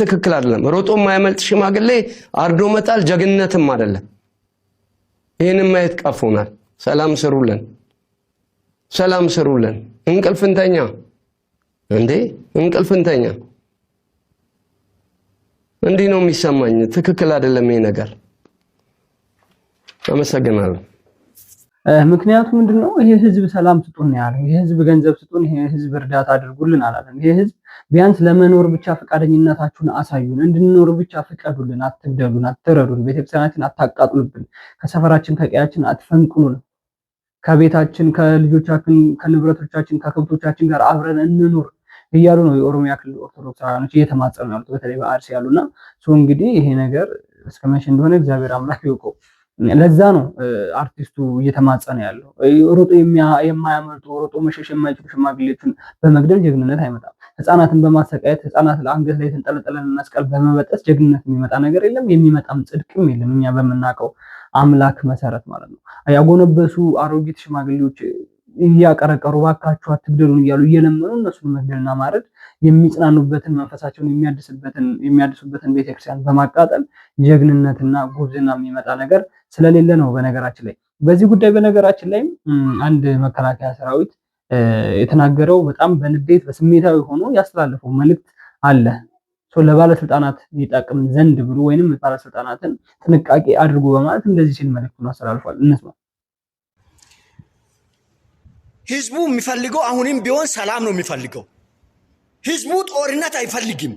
ትክክል አይደለም። ሮጦ የማያመልጥ ሽማግሌ አርዶ መጣል ጀግንነትም አይደለም። ይሄንን ማየት ቀፎናል። ሰላም ስሩልን። እንቅልፍንተኛ እንዲህ ነው የሚሰማኝ። ትክክል አይደለም ይሄ ነገር። አመሰግናለሁ። ምክንያቱም ምንድነው ይሄ ህዝብ ሰላም ስጡን ያለው፣ ይሄ ህዝብ ገንዘብ ስጡን፣ ይሄ ህዝብ እርዳታ አድርጉልን አላለም። ይሄ ህዝብ ቢያንስ ለመኖር ብቻ ፈቃደኝነታችሁን አሳዩን፣ እንድንኖር ብቻ ፍቀዱልን፣ አትግደሉን፣ አትረዱን፣ ቤተክርስቲያናችን አታቃጥሉብን፣ ከሰፈራችን ከቀያችን አትፈንቅሉን፣ ከቤታችን ከልጆቻችን ከንብረቶቻችን ከከብቶቻችን ጋር አብረን እንኑር እያሉ ነው የኦሮሚያ ክልል ኦርቶዶክሳውያኖች እየተማጸኑ ያሉት፣ በተለይ በአርሲ ያሉና እንግዲህ ይሄ ነገር እስከመቼ እንደሆነ እግዚአብሔር አምላክ ይወቀው። ለዛ ነው አርቲስቱ እየተማጸነ ያለው። ሮጦ የማያመልጡ ሮጦ መሸሽ የማይችሉ ሽማግሌዎችን በመግደል ጀግንነት አይመጣም። ህፃናትን በማሰቃየት ህፃናት ለአንገት ላይ የተንጠለጠለን መስቀል በመበጠስ ጀግንነት የሚመጣ ነገር የለም፣ የሚመጣም ጽድቅም የለም። እኛ በምናውቀው አምላክ መሰረት ማለት ነው። ያጎነበሱ አሮጊት ሽማግሌዎች እያቀረቀሩ ባካችሁ አትግደሉን እያሉ እየለመኑ እነሱን መግደልና ማረድ የሚጽናኑበትን መንፈሳቸውን የሚያድሱበትን ቤተክርስቲያን በማቃጠል ጀግንነትና ጉብዝና የሚመጣ ነገር ስለሌለ ነው። በነገራችን ላይ በዚህ ጉዳይ በነገራችን ላይ አንድ መከላከያ ሰራዊት የተናገረው በጣም በንዴት በስሜታዊ ሆኖ ያስተላለፈው መልእክት አለ። ለባለስልጣናት ይጠቅም ዘንድ ብሎ ወይንም ባለስልጣናትን ጥንቃቄ አድርጎ በማለት እንደዚህ ሲል መልእክቱን አስተላልፏል። እንስማ። ህዝቡ የሚፈልገው አሁንም ቢሆን ሰላም ነው የሚፈልገው። ህዝቡ ጦርነት አይፈልግም።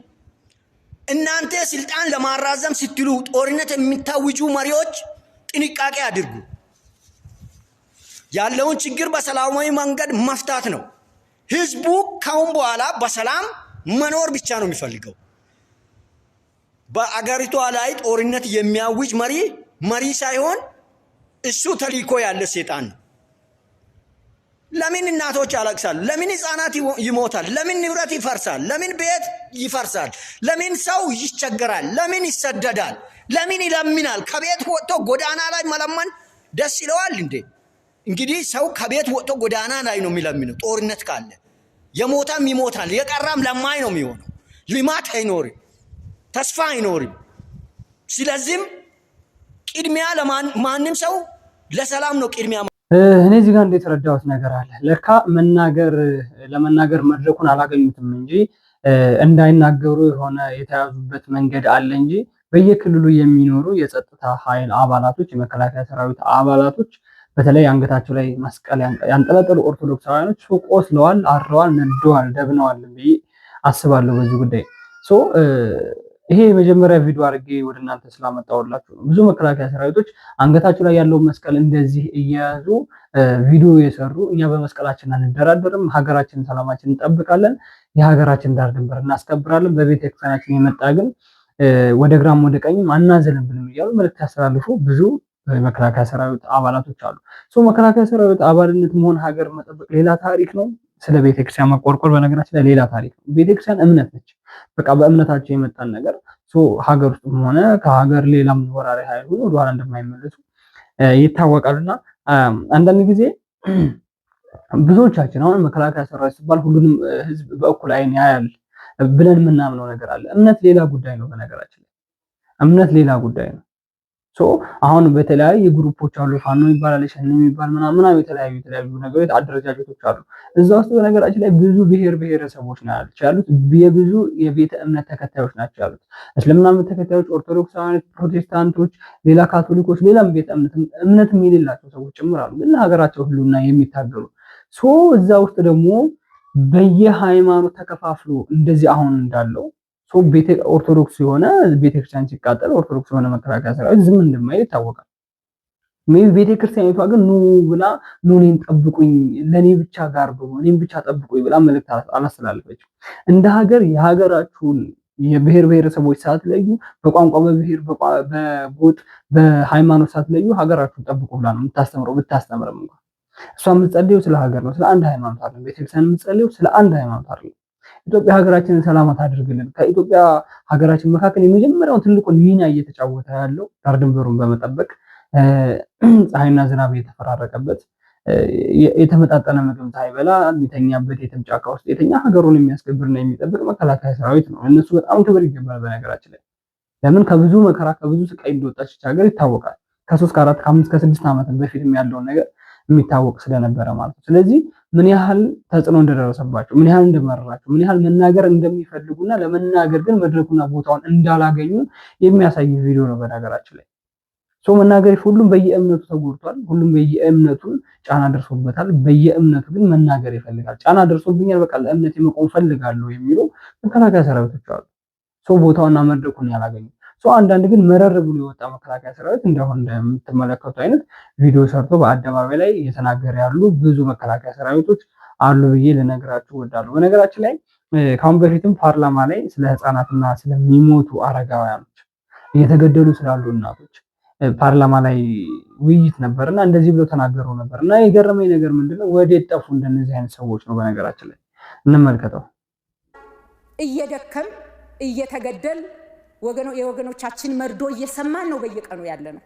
እናንተ ስልጣን ለማራዘም ስትሉ ጦርነት የሚታውጁ መሪዎች ጥንቃቄ አድርጉ። ያለውን ችግር በሰላማዊ መንገድ መፍታት ነው። ህዝቡ ካሁን በኋላ በሰላም መኖር ብቻ ነው የሚፈልገው። በአገሪቷ ላይ ጦርነት የሚያውጅ መሪ ሳይሆን እሱ ተልእኮ ያለ ሰይጣን ነው። ለምን እናቶች ያለቅሳሉ? ለምን ህፃናት ይሞታል? ለምን ንብረት ይፈርሳል? ለምን ቤት ይፈርሳል? ለምን ሰው ይቸገራል? ለምን ይሰደዳል? ለምን ይለምናል? ከቤት ወጥቶ ጎዳና ላይ መለመን ደስ ይለዋል እንዴ? እንግዲህ ሰው ከቤት ወጥቶ ጎዳና ላይ ነው የሚለምነው። ጦርነት ካለ የሞታም ይሞታል፣ የቀራም ለማኝ ነው የሚሆነው። ልማት አይኖርም፣ ተስፋ አይኖርም። ስለዚህም ቅድሚያ ለማንም ሰው ለሰላም ነው ቅድሚያ። እኔ እዚህ ጋር እንደተረዳሁት ነገር አለ። ለካ ለመናገር መድረኩን አላገኙትም እንጂ እንዳይናገሩ የሆነ የተያዙበት መንገድ አለ እንጂ በየክልሉ የሚኖሩ የጸጥታ ኃይል አባላቶች፣ የመከላከያ ሰራዊት አባላቶች በተለይ አንገታቸው ላይ መስቀል ያንጠለጠሉ ኦርቶዶክሳውያኖች ቆስለዋል፣ አርረዋል፣ ነደዋል፣ ደብነዋል ብዬ አስባለሁ በዚህ ጉዳይ። ይሄ የመጀመሪያ ቪዲዮ አድርጌ ወደ እናንተ ስላመጣሁላችሁ ነው። ብዙ መከላከያ ሰራዊቶች አንገታቸው ላይ ያለው መስቀል እንደዚህ እየያዙ ቪዲዮ የሰሩ እኛ በመስቀላችን አንደራደርም፣ ሀገራችንን፣ ሰላማችንን እንጠብቃለን፣ የሀገራችን ዳር ድንበር እናስከብራለን፣ በቤተክርስቲያናችን የመጣ ግን ወደ ግራም ወደ ቀኝም አናዘልም ብንም እያሉ መልዕክት ያስተላልፉ ብዙ መከላከያ ሰራዊት አባላቶች አሉ። መከላከያ ሰራዊት አባልነት መሆን ሀገር መጠበቅ ሌላ ታሪክ ነው። ስለ ቤተክርስቲያን መቆርቆር በነገራችን ላይ ሌላ ታሪክ ነው። ቤተክርስቲያን እምነት ነች። በቃ በእምነታቸው የመጣን ነገር ሀገር ውስጥም ሆነ ከሀገር ሌላም ወራሪ ኃይል ሆኖ ወደኋላ እንደማይመለሱ ይታወቃልና አንዳንድ ጊዜ ብዙዎቻችን አሁን መከላከያ ሰራዊት ሲባል ሁሉንም ህዝብ በእኩል አይን ያያል ብለን የምናምነው ነገር አለ። እምነት ሌላ ጉዳይ ነው። በነገራችን ላይ እምነት ሌላ ጉዳይ ነው። አሁን በተለያዩ ግሩፖች አሉ። ፋኖ ይባላል፣ ሸኔ የሚባል ምናምን የተለያዩ ነገሮች አደረጃጀቶች አሉ። እዛ ውስጥ በነገራችን ላይ ብዙ ብሔር ብሔረሰቦች ናቸው ያሉት። የብዙ የቤተ እምነት ተከታዮች ናቸው ያሉት። እስልምና እምነት ተከታዮች፣ ኦርቶዶክሳውያን፣ ፕሮቴስታንቶች፣ ሌላ ካቶሊኮች፣ ሌላም ቤተ እምነትም የሌላቸው ሰዎች ጭምር አሉ። ግን ለሀገራቸው ሁሉና የሚታገሉ እዛ ውስጥ ደግሞ በየሃይማኖት ተከፋፍሎ እንደዚህ አሁን እንዳለው ኦርቶዶክስ የሆነ ቤተክርስቲያን ሲቃጠል ኦርቶዶክስ የሆነ መከላከያ ሰራዊት ዝም እንደማይል ይታወቃል። ቤተክርስቲያኒቷ ግን ኑ ብላ ኑ እኔን ጠብቁኝ፣ ለኔ ብቻ ጋርዱ፣ እኔን ብቻ ጠብቁኝ ብላ መልእክት አላስተላለፈችም። እንደ ሀገር የሀገራችሁን የብሔር ብሔረሰቦች ሳትለዩ በቋንቋ በብሔር በጎጥ በሃይማኖት ሳትለዩ ሀገራችሁን ጠብቁ ብላ ነው የምታስተምረው። ብታስተምርም እንኳን እሷ የምትጸልየው ስለ ሀገር ነው፣ ስለ አንድ ሃይማኖት አይደለም። ቤተክርስቲያን የምትጸልየው ስለ አንድ ሃይማኖት አይደለም። ኢትዮጵያ ሀገራችንን ሰላማት አድርግልን። ከኢትዮጵያ ሀገራችን መካከል የመጀመሪያውን ትልቁን ሚና እየተጫወተ ያለው ዳር ድንበሩን በመጠበቅ ፀሐይና ዝናብ የተፈራረቀበት የተመጣጠነ ምግብ ሳይበላ የሚተኛበት የትም ጫካ ውስጥ የተኛ ሀገሩን የሚያስከብርና የሚጠብቅ መከላከያ ሰራዊት ነው። እነሱ በጣም ክብር ይገባል። በነገራችን ላይ ለምን ከብዙ መከራ ከብዙ ስቃይ እንደወጣች ሀገር ይታወቃል። ከ3 ከ4 ከ5 ከ6 ዓመት በፊትም ያለውን ነገር የሚታወቅ ስለነበረ ማለት ነው። ስለዚህ ምን ያህል ተጽዕኖ እንደደረሰባቸው፣ ምን ያህል እንደመረራቸው፣ ምን ያህል መናገር እንደሚፈልጉና ለመናገር ግን መድረኩና ቦታውን እንዳላገኙ የሚያሳይ ቪዲዮ ነው። በነገራችን ላይ መናገር ሁሉም በየእምነቱ ተጎድቷል። ሁሉም በየእምነቱን ጫና ደርሶበታል። በየእምነቱ ግን መናገር ይፈልጋል። ጫና ደርሶብኛል፣ በቃ ለእምነቴ መቆም ፈልጋለሁ የሚሉ መከላከያ ሰራዊቶች አሉ። ቦታውና መድረኩን ያላገኙ አንዳንድ ግን መረር ብሎ የወጣ መከላከያ ሰራዊት እንደሆነ እንደምትመለከቱ አይነት ቪዲዮ ሰርቶ በአደባባይ ላይ እየተናገረ ያሉ ብዙ መከላከያ ሰራዊቶች አሉ ብዬ ልነግራችሁ እወዳለሁ። በነገራችን ላይ ካሁን በፊትም ፓርላማ ላይ ስለ ህፃናትና ስለሚሞቱ አረጋውያኖች እየተገደሉ ስላሉ እናቶች ፓርላማ ላይ ውይይት ነበርና እንደዚህ ብለው ተናገሩ ነበርና የገረመኝ ነገር ምንድነው? ወዴት ጠፉ እንደነዚህ አይነት ሰዎች ነው። በነገራችን ላይ እንመልከተው። እየደከም እየተገደል የወገኖቻችን መርዶ እየሰማን ነው በየቀኑ ያለ ነው።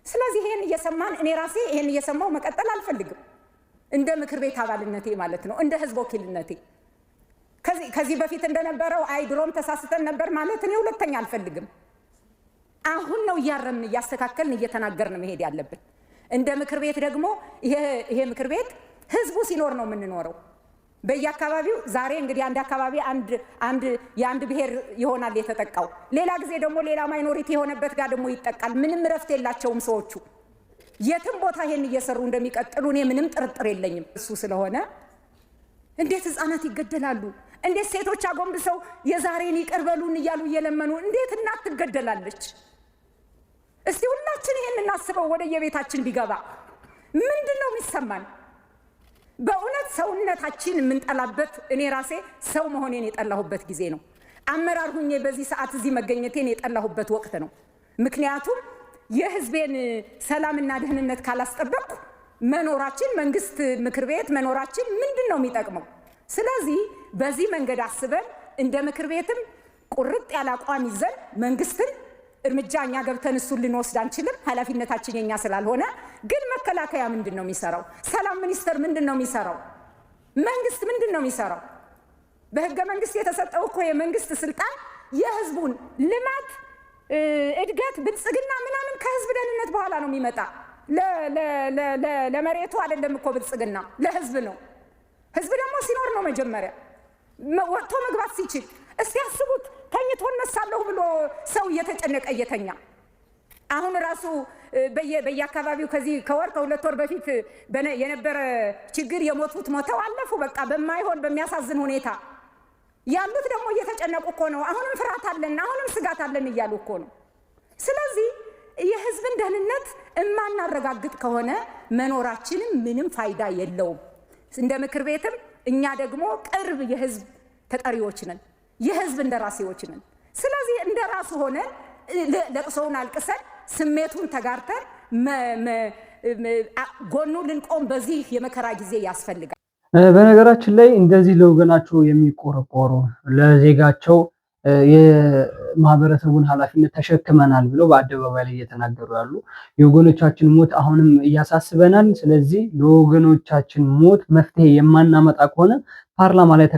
ስለዚህ ይሄን እየሰማን እኔ ራሴ ይሄን እየሰማው መቀጠል አልፈልግም። እንደ ምክር ቤት አባልነቴ ማለት ነው፣ እንደ ህዝብ ወኪልነቴ ከዚህ በፊት እንደነበረው አይ ድሮም ተሳስተን ነበር ማለት እኔ ሁለተኛ አልፈልግም። አሁን ነው እያረምን እያስተካከልን እየተናገርን መሄድ ያለብን። እንደ ምክር ቤት ደግሞ ይሄ ምክር ቤት ህዝቡ ሲኖር ነው የምንኖረው። በየአካባቢው ዛሬ እንግዲህ አንድ አካባቢ የአንድ ብሔር ይሆናል የተጠቃው፣ ሌላ ጊዜ ደግሞ ሌላ ማይኖሪቲ የሆነበት ጋር ደግሞ ይጠቃል። ምንም ረፍት የላቸውም ሰዎቹ። የትም ቦታ ይሄን እየሰሩ እንደሚቀጥሉ እኔ ምንም ጥርጥር የለኝም። እሱ ስለሆነ እንዴት ህፃናት ይገደላሉ? እንዴት ሴቶች አጎንብሰው የዛሬን ይቅር በሉን እያሉ እየለመኑ እንዴት እናት ትገደላለች? እስቲ ሁላችን ይሄን እናስበው። ወደ የቤታችን ቢገባ ምንድነው የሚሰማን? በእውነት ሰውነታችን የምንጠላበት እኔ ራሴ ሰው መሆኔን የጠላሁበት ጊዜ ነው። አመራር ሁኜ በዚህ ሰዓት እዚህ መገኘቴን የጠላሁበት ወቅት ነው። ምክንያቱም የህዝቤን ሰላምና ደህንነት ካላስጠበቅኩ መኖራችን መንግስት ምክር ቤት መኖራችን ምንድነው የሚጠቅመው? ስለዚህ በዚህ መንገድ አስበን እንደ ምክር ቤትም ቁርጥ ያለ አቋም ይዘን መንግስትን እርምጃ እኛ ገብተን እሱን ልንወስድ አንችልም፣ ኃላፊነታችን የኛ ስላልሆነ። ግን መከላከያ ምንድነው የሚሰራው? ሰላም ሚኒስቴር ምንድነው የሚሰራው? መንግስት ምንድነው የሚሰራው? በህገ መንግስት የተሰጠው እኮ የመንግስት ስልጣን የህዝቡን ልማት፣ እድገት፣ ብልጽግና ምናምን ከህዝብ ደህንነት በኋላ ነው የሚመጣ። ለመሬቱ አይደለም እኮ ብልጽግና፣ ለህዝብ ነው። ህዝብ ደግሞ ሲኖር ነው መጀመሪያ ወጥቶ መግባት ሲችል። እስቲ ያስቡት፣ ተኝቶ እነሳለሁ ብሎ ሰው እየተጨነቀ እየተኛ አሁን ራሱ በየአካባቢው ከዚህ ከወር ከሁለት ወር በፊት የነበረ ችግር የሞቱት ሞተው አለፉ። በቃ በማይሆን በሚያሳዝን ሁኔታ ያሉት ደግሞ እየተጨነቁ እኮ ነው። አሁንም ፍርሃት አለን፣ አሁንም ስጋት አለን እያሉ እኮ ነው። ስለዚህ የህዝብን ደህንነት እማናረጋግጥ ከሆነ መኖራችንም ምንም ፋይዳ የለውም። እንደ ምክር ቤትም እኛ ደግሞ ቅርብ የህዝብ ተጠሪዎች ነን፣ የህዝብ እንደራሴዎች ነን። ስለዚህ እንደራሱ ሆነን ለቅሶውን አልቅሰን ስሜቱን ተጋርተን ጎኑ ልንቆም በዚህ የመከራ ጊዜ ያስፈልጋል። በነገራችን ላይ እንደዚህ ለወገናቸው የሚቆረቆሩ ለዜጋቸው የማህበረሰቡን ኃላፊነት ተሸክመናል ብለው በአደባባይ ላይ እየተናገሩ ያሉ የወገኖቻችን ሞት አሁንም እያሳስበናል። ስለዚህ ለወገኖቻችን ሞት መፍትሄ የማናመጣ ከሆነ ፓርላማ ላይ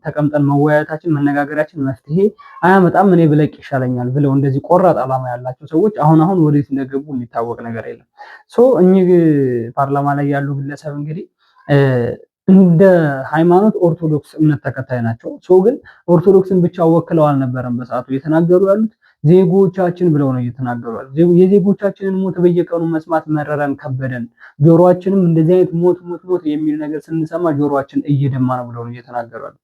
ተቀምጠን መወያየታችን መነጋገራችን መፍትሄ አያመጣም፣ እኔ ብለቅ ይሻለኛል ብለው እንደዚህ ቆራጥ ዓላማ ያላቸው ሰዎች አሁን ወዴት እንደገቡ የሚታወቅ ነገር የለም። እኚህ ፓርላማ ላይ ያሉ ግለሰብ እንግዲህ እንደ ሃይማኖት ኦርቶዶክስ እምነት ተከታይ ናቸው። ግን ኦርቶዶክስን ብቻ ወክለው አልነበረም በሰዓቱ እየተናገሩ ያሉት፣ ዜጎቻችን ብለው ነው እየተናገሩ ያሉት። የዜጎቻችንን ሞት በየቀኑ መስማት መረረን፣ ከበደን። ጆሮአችንም እንደዚህ አይነት ሞት የሚል ነገር ስንሰማ ጆሮአችን እየደማ ነው ብለው ነው እየተናገሩ ያሉት።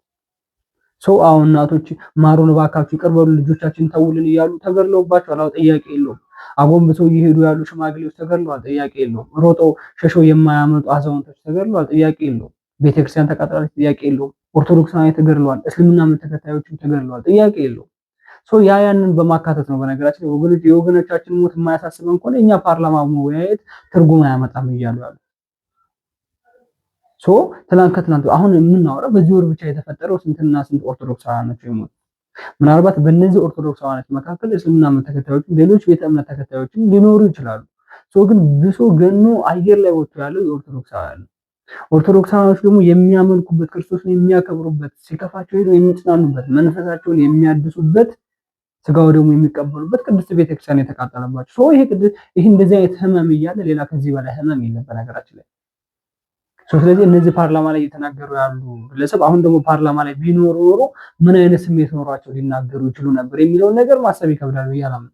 አሁን እናቶች ማሩን እባካችሁ ይቅር በሉ ልጆቻችን ተውልን እያሉ ተገድለውባቸዋል። ጥያቄ የለውም። አጎንብሰው እየሄዱ ያሉ ሽማግሌዎች ተገድለዋል። ጥያቄ የለውም። ሮጠው ሸሸው የማያመጡ አዛውንቶች ተገድለዋል። ጥያቄ የለውም። ቤተክርስቲያን ተቃጥላለች። ጥያቄ የለውም። ኦርቶዶክሳውያን ተገድለዋል። እስልምና እምነት ተከታዮችም ተገድለዋል። ጥያቄ የለውም። ያንን በማካተት ነው በነገራችን የወገኖቻችን ሞት የማያሳስበን ከሆነ እኛ ፓርላማ መወያየት ትርጉም አያመጣም እያሉ ያሉ ትናንት አሁን የምናወራው በዚህ ወር ብቻ የተፈጠረው ስንትና ስንት ኦርቶዶክሳውያን ናቸው የሞቱ። ምናልባት በእነዚህ ኦርቶዶክሳውያኖች መካከል እስልምና እምነት ተከታዮችም ሌሎች ቤተ እምነት ተከታዮችም ሊኖሩ ይችላሉ። ግን ብሶ ገኖ አየር ላይ ወጥቶ ያለው የኦርቶዶክሳውያን ነው። ኦርቶዶክሳውያኖች ደግሞ የሚያመልኩበት ክርስቶስን የሚያከብሩበት ሲከፋቸው ሄደው የሚጽናኑበት መንፈሳቸውን የሚያድሱበት ስጋው ደግሞ የሚቀበሉበት ቅድስት ቤተክርስቲያን የተቃጠለባቸው ይሄ እንደዚህ አይነት ህመም እያለ ሌላ ከዚህ በላይ ህመም የለም በነገራችን ላይ። ስለዚህ እነዚህ ፓርላማ ላይ እየተናገሩ ያሉ ግለሰብ አሁን ደግሞ ፓርላማ ላይ ቢኖሩ ኖሮ ምን አይነት ስሜት ኖሯቸው ሊናገሩ ይችሉ ነበር የሚለውን ነገር ማሰብ ይከብዳል ብዬ አላምንም።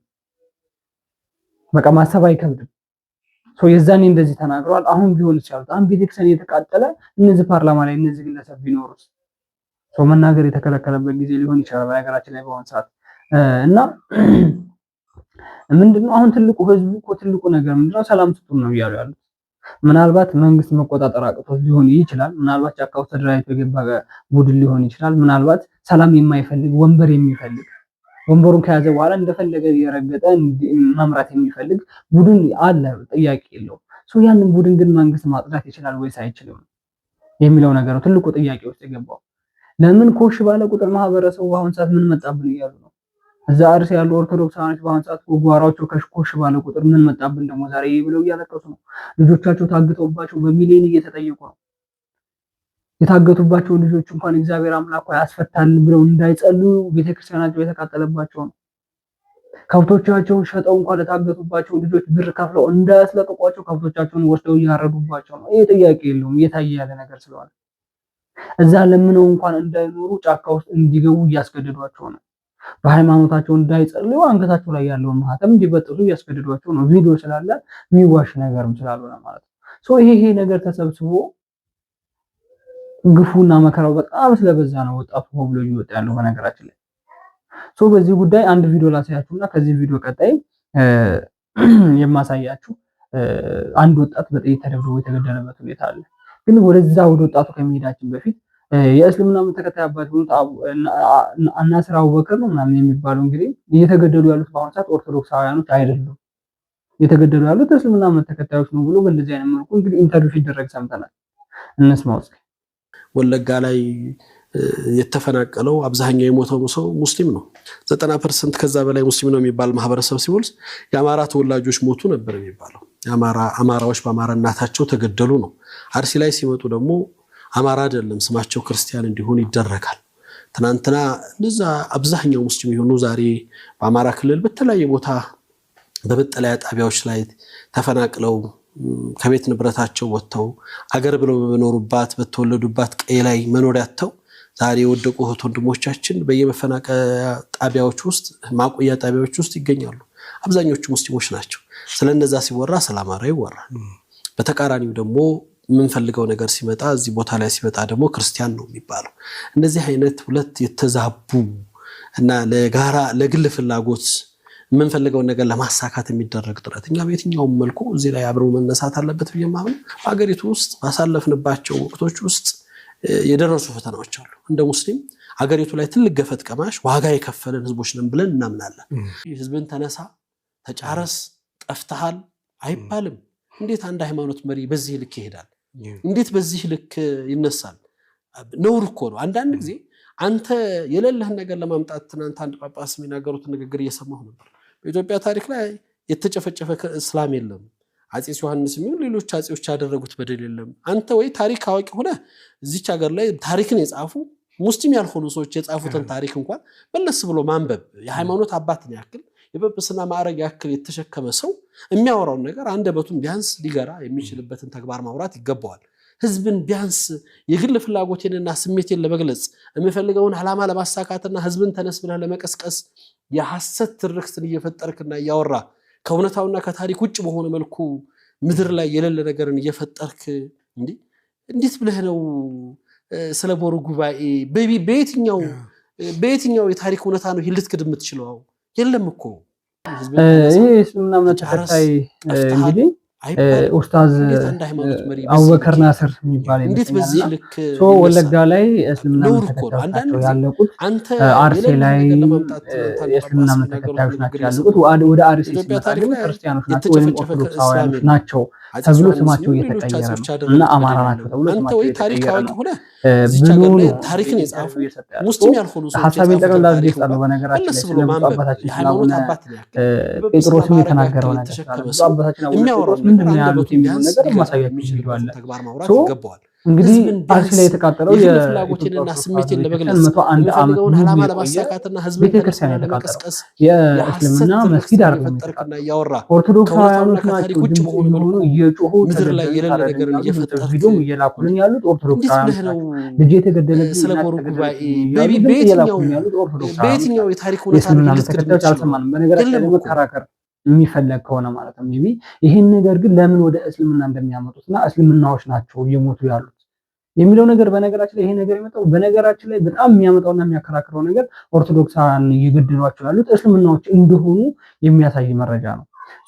በቃ ማሰብ አይከብድም። የዛኔ እንደዚህ ተናግረዋል። አሁን ቢሆን ይችላል። አሁን ቤተክርስቲያን እየተቃጠለ እነዚህ ፓርላማ ላይ እነዚህ ግለሰብ ቢኖሩስ መናገር የተከለከለበት ጊዜ ሊሆን ይችላል በነገራችን ላይ በአሁን ሰዓት እና ምንድነው አሁን ትልቁ ነገር ምንድነው? ሰላም ስጡን ነው እያሉ ያሉት። ምናልባት መንግስት መቆጣጠር አቅቶት ሊሆን ይችላል። ምናልባት ጫካ ውስጥ ተደራጅቶ የገባ ቡድን ሊሆን ይችላል። ምናልባት ሰላም የማይፈልግ ወንበር የሚፈልግ ወንበሩን ከያዘ በኋላ እንደፈለገ የረገጠ መምራት የሚፈልግ ቡድን አለ። ጥያቄ የለውም። ያንን ቡድን ግን መንግስት ማጽዳት ይችላል ወይስ አይችልም የሚለው ነገር ነው ትልቁ ጥያቄ ውስጥ የገባው። ለምን ኮሽ ባለ ቁጥር ማህበረሰቡ አሁን ሰዓት ምን መጣብን እያሉ ነው። እዛ አርሲ ያሉ ኦርቶዶክሳውያን በአሁን ሰዓት ጓራቸው ኮሽ ባለ ቁጥር ምን መጣብን ደግሞ ዛሬ ብለው እያለቀሱ ነው። ልጆቻቸው ታግተውባቸው በሚሊዮን እየተጠየቁ ነው። የታገቱባቸው ልጆች እንኳን እግዚአብሔር አምላክ ያስፈታል ብለው እንዳይጸልዩ ቤተክርስቲያናቸው የተቃጠለባቸው ነው። ከብቶቻቸውን ሸጠው እንኳን ለታገቱባቸው ልጆች ብር ከፍለው እንዳያስለቅቋቸው ከብቶቻቸውን ወስደው እያረዱባቸው ነው። ይሄ ጥያቄ የለውም፣ እየታየ ያለ ነገር ስለሆነ እዛ ለምነው እንኳን እንዳይኖሩ ጫካ ውስጥ እንዲገቡ እያስገደዷቸው ነው። በሃይማኖታቸው እንዳይጸልዩ አንገታቸው ላይ ያለውን ማህተም እንዲበጥሱ እያስገደዷቸው ነው። ቪዲዮ ስላለ የሚዋሽ ነገርም ስላልሆነ ማለት ነው። ይሄ ነገር ተሰብስቦ ግፉና መከራው በጣም ስለበዛ ነው ወጣቱ ብሎ እየወጣ ያለው በነገራችን ላይ። በዚህ ጉዳይ አንድ ቪዲዮ ላሳያችሁና ከዚህ ቪዲዮ ቀጣይ የማሳያችሁ አንድ ወጣት በጥይት ተደብድቦ የተገደለበት ሁኔታ አለ። ግን ወደዛ ወደ ወጣቱ ከመሄዳችን በፊት የእስልምና ተከታይ አባት ሆኑት ናስር አቡበከር ነው ምናምን የሚባለው እንግዲህ እየተገደሉ ያሉት በአሁኑ ሰዓት ኦርቶዶክሳውያኖች አይደሉም፣ እየተገደሉ ያሉት እስልምና ተከታዮች ነው ብሎ በእንደዚህ አይነት መልኩ እንግዲህ ኢንተርቪው ሲደረግ ሰምተናል። እንስማው እስኪ። ወለጋ ላይ የተፈናቀለው አብዛኛው የሞተው ሰው ሙስሊም ነው። 90% ከዛ በላይ ሙስሊም ነው የሚባል ማህበረሰብ ሲወልስ የአማራ ተወላጆች ሞቱ ነበር የሚባለው። አማራዎች በአማራነታቸው ተገደሉ ነው። አርሲ ላይ ሲመጡ ደግሞ አማራ አይደለም ስማቸው ክርስቲያን እንዲሆን ይደረጋል። ትናንትና እነዛ አብዛኛው ሙስሊም የሆኑ ዛሬ በአማራ ክልል በተለያየ ቦታ በመጠለያ ጣቢያዎች ላይ ተፈናቅለው ከቤት ንብረታቸው ወጥተው አገር ብለው በኖሩባት በተወለዱባት ቀይ ላይ መኖሪያ አጥተው ዛሬ የወደቁ ወንድሞቻችን በየመፈናቀያ ጣቢያዎች ውስጥ ማቆያ ጣቢያዎች ውስጥ ይገኛሉ። አብዛኞቹ ሙስሊሞች ናቸው። ስለነዛ ሲወራ ሰላማዊ ይወራል። በተቃራኒው ደግሞ የምንፈልገው ነገር ሲመጣ እዚህ ቦታ ላይ ሲመጣ ደግሞ ክርስቲያን ነው የሚባለው። እንደዚህ አይነት ሁለት የተዛቡ እና ለጋራ ለግል ፍላጎት የምንፈልገው ነገር ለማሳካት የሚደረግ ጥረት እኛ በየትኛውም መልኩ እዚህ ላይ አብሮ መነሳት አለበት ብዬ ማምነው። በአገሪቱ ውስጥ ባሳለፍንባቸው ወቅቶች ውስጥ የደረሱ ፈተናዎች አሉ። እንደ ሙስሊም አገሪቱ ላይ ትልቅ ገፈት ቀማሽ ዋጋ የከፈለን ህዝቦች ነን ብለን እናምናለን። ህዝብን ተነሳ ተጫረስ ጠፍተሃል አይባልም። እንዴት አንድ ሃይማኖት መሪ በዚህ ልክ ይሄዳል? እንዴት በዚህ ልክ ይነሳል? ነውር እኮ ነው። አንዳንድ ጊዜ አንተ የሌለህን ነገር ለማምጣት ትናንት አንድ ጳጳስ የሚናገሩት ንግግር እየሰማሁ ነበር። በኢትዮጵያ ታሪክ ላይ የተጨፈጨፈ እስላም የለም። አጼ ዮሐንስ የሚሆን ሌሎች አጼዎች ያደረጉት በደል የለም። አንተ ወይ ታሪክ አዋቂ ሆነ እዚች ሀገር ላይ ታሪክን የጻፉ ሙስሊም ያልሆኑ ሰዎች የጻፉትን ታሪክ እንኳን መለስ ብሎ ማንበብ የሃይማኖት አባትን ያክል የጵጵስና ማዕረግ ያክል የተሸከመ ሰው የሚያወራውን ነገር አንደበቱን ቢያንስ ሊገራ የሚችልበትን ተግባር ማውራት ይገባዋል። ህዝብን ቢያንስ የግል ፍላጎቴንና ስሜቴን ለመግለጽ የምፈልገውን ዓላማ ለማሳካትና ህዝብን ተነስ ብለህ ለመቀስቀስ የሐሰት ትርክትን እየፈጠርክና እያወራ ከእውነታውና ከታሪክ ውጭ በሆነ መልኩ ምድር ላይ የሌለ ነገርን እየፈጠርክ እንዴት ብለህ ነው ስለ ቦሩ ጉባኤ በየትኛው የታሪክ እውነታ ነው ልትክድ የምትችለው? የለም እኮ ይሄ እስልምና ተከታይ እንግዲህ ኡስታዝ አቡበከር ናስር የሚባል ወለጋ ላይ እስልምና ተከታዮች ያለቁት አርሲ ላይ የእስልምና ተከታዮች ናቸው ያለቁት። ወደ አርሲ ሲመጣ ግን ክርስቲያኖች ናቸው ወይም ኦርቶዶክሳውያኖች ናቸው ተብሎ ስማቸው እየተቀየረ ነው እና አማራ ናቸው ተብሎ ስማቸው እየተቀየረ ነው ብሎ ታሪክን የጻፉ ሙስሊም ያልሆኑ ሰዎች ሐሳቤን ጠቅላላ አድርጌታለሁ። በነገራችን ላይ ስለ አባታችን ስለሆነ ጴጥሮስም የተናገረው ነገር ስለ አባታችን ጴጥሮስ ምንድነው ያሉት የሚሆን ነገር ማሳያችሁ ይችላል። እንግዲህ አርሲ ላይ የተቃጠለው የፍላጎቴንና ስሜቴን ለመግለጽ 101 ዓመት ዓላማ ለማሳካትና ህዝብ ቤተክርስቲያን የተቃጠለው የእስልምና መስጊድ አይደለም። ኦርቶዶክሳውያኖች ናቸው ውጭ በሆኑ እየጮሁ ምድር ላይ የሌለ ነገርን እየፈጠሩ ቪዲዮም እየላኩልን ያሉት ኦርቶዶክሳውያኖች ናቸው። ልጅ የተገደለበት ስለ ቦሩ ጉባኤ በየትኛው የታሪክ ሁኔታ ልትከተል አልሰማንም። በነገራችን ላይ መከራከር የሚፈለግ ከሆነ ማለት ነው ይሄን ነገር ግን ለምን ወደ እስልምና እንደሚያመጡትና እስልምናዎች ናቸው እየሞቱ ያሉት የሚለው ነገር በነገራችን ላይ ይሄ ነገር የመጣው በነገራችን ላይ በጣም የሚያመጣውና የሚያከራክረው ነገር ኦርቶዶክሳውያን እየገደሏቸው ያሉት እስልምናዎች እንደሆኑ የሚያሳይ መረጃ ነው።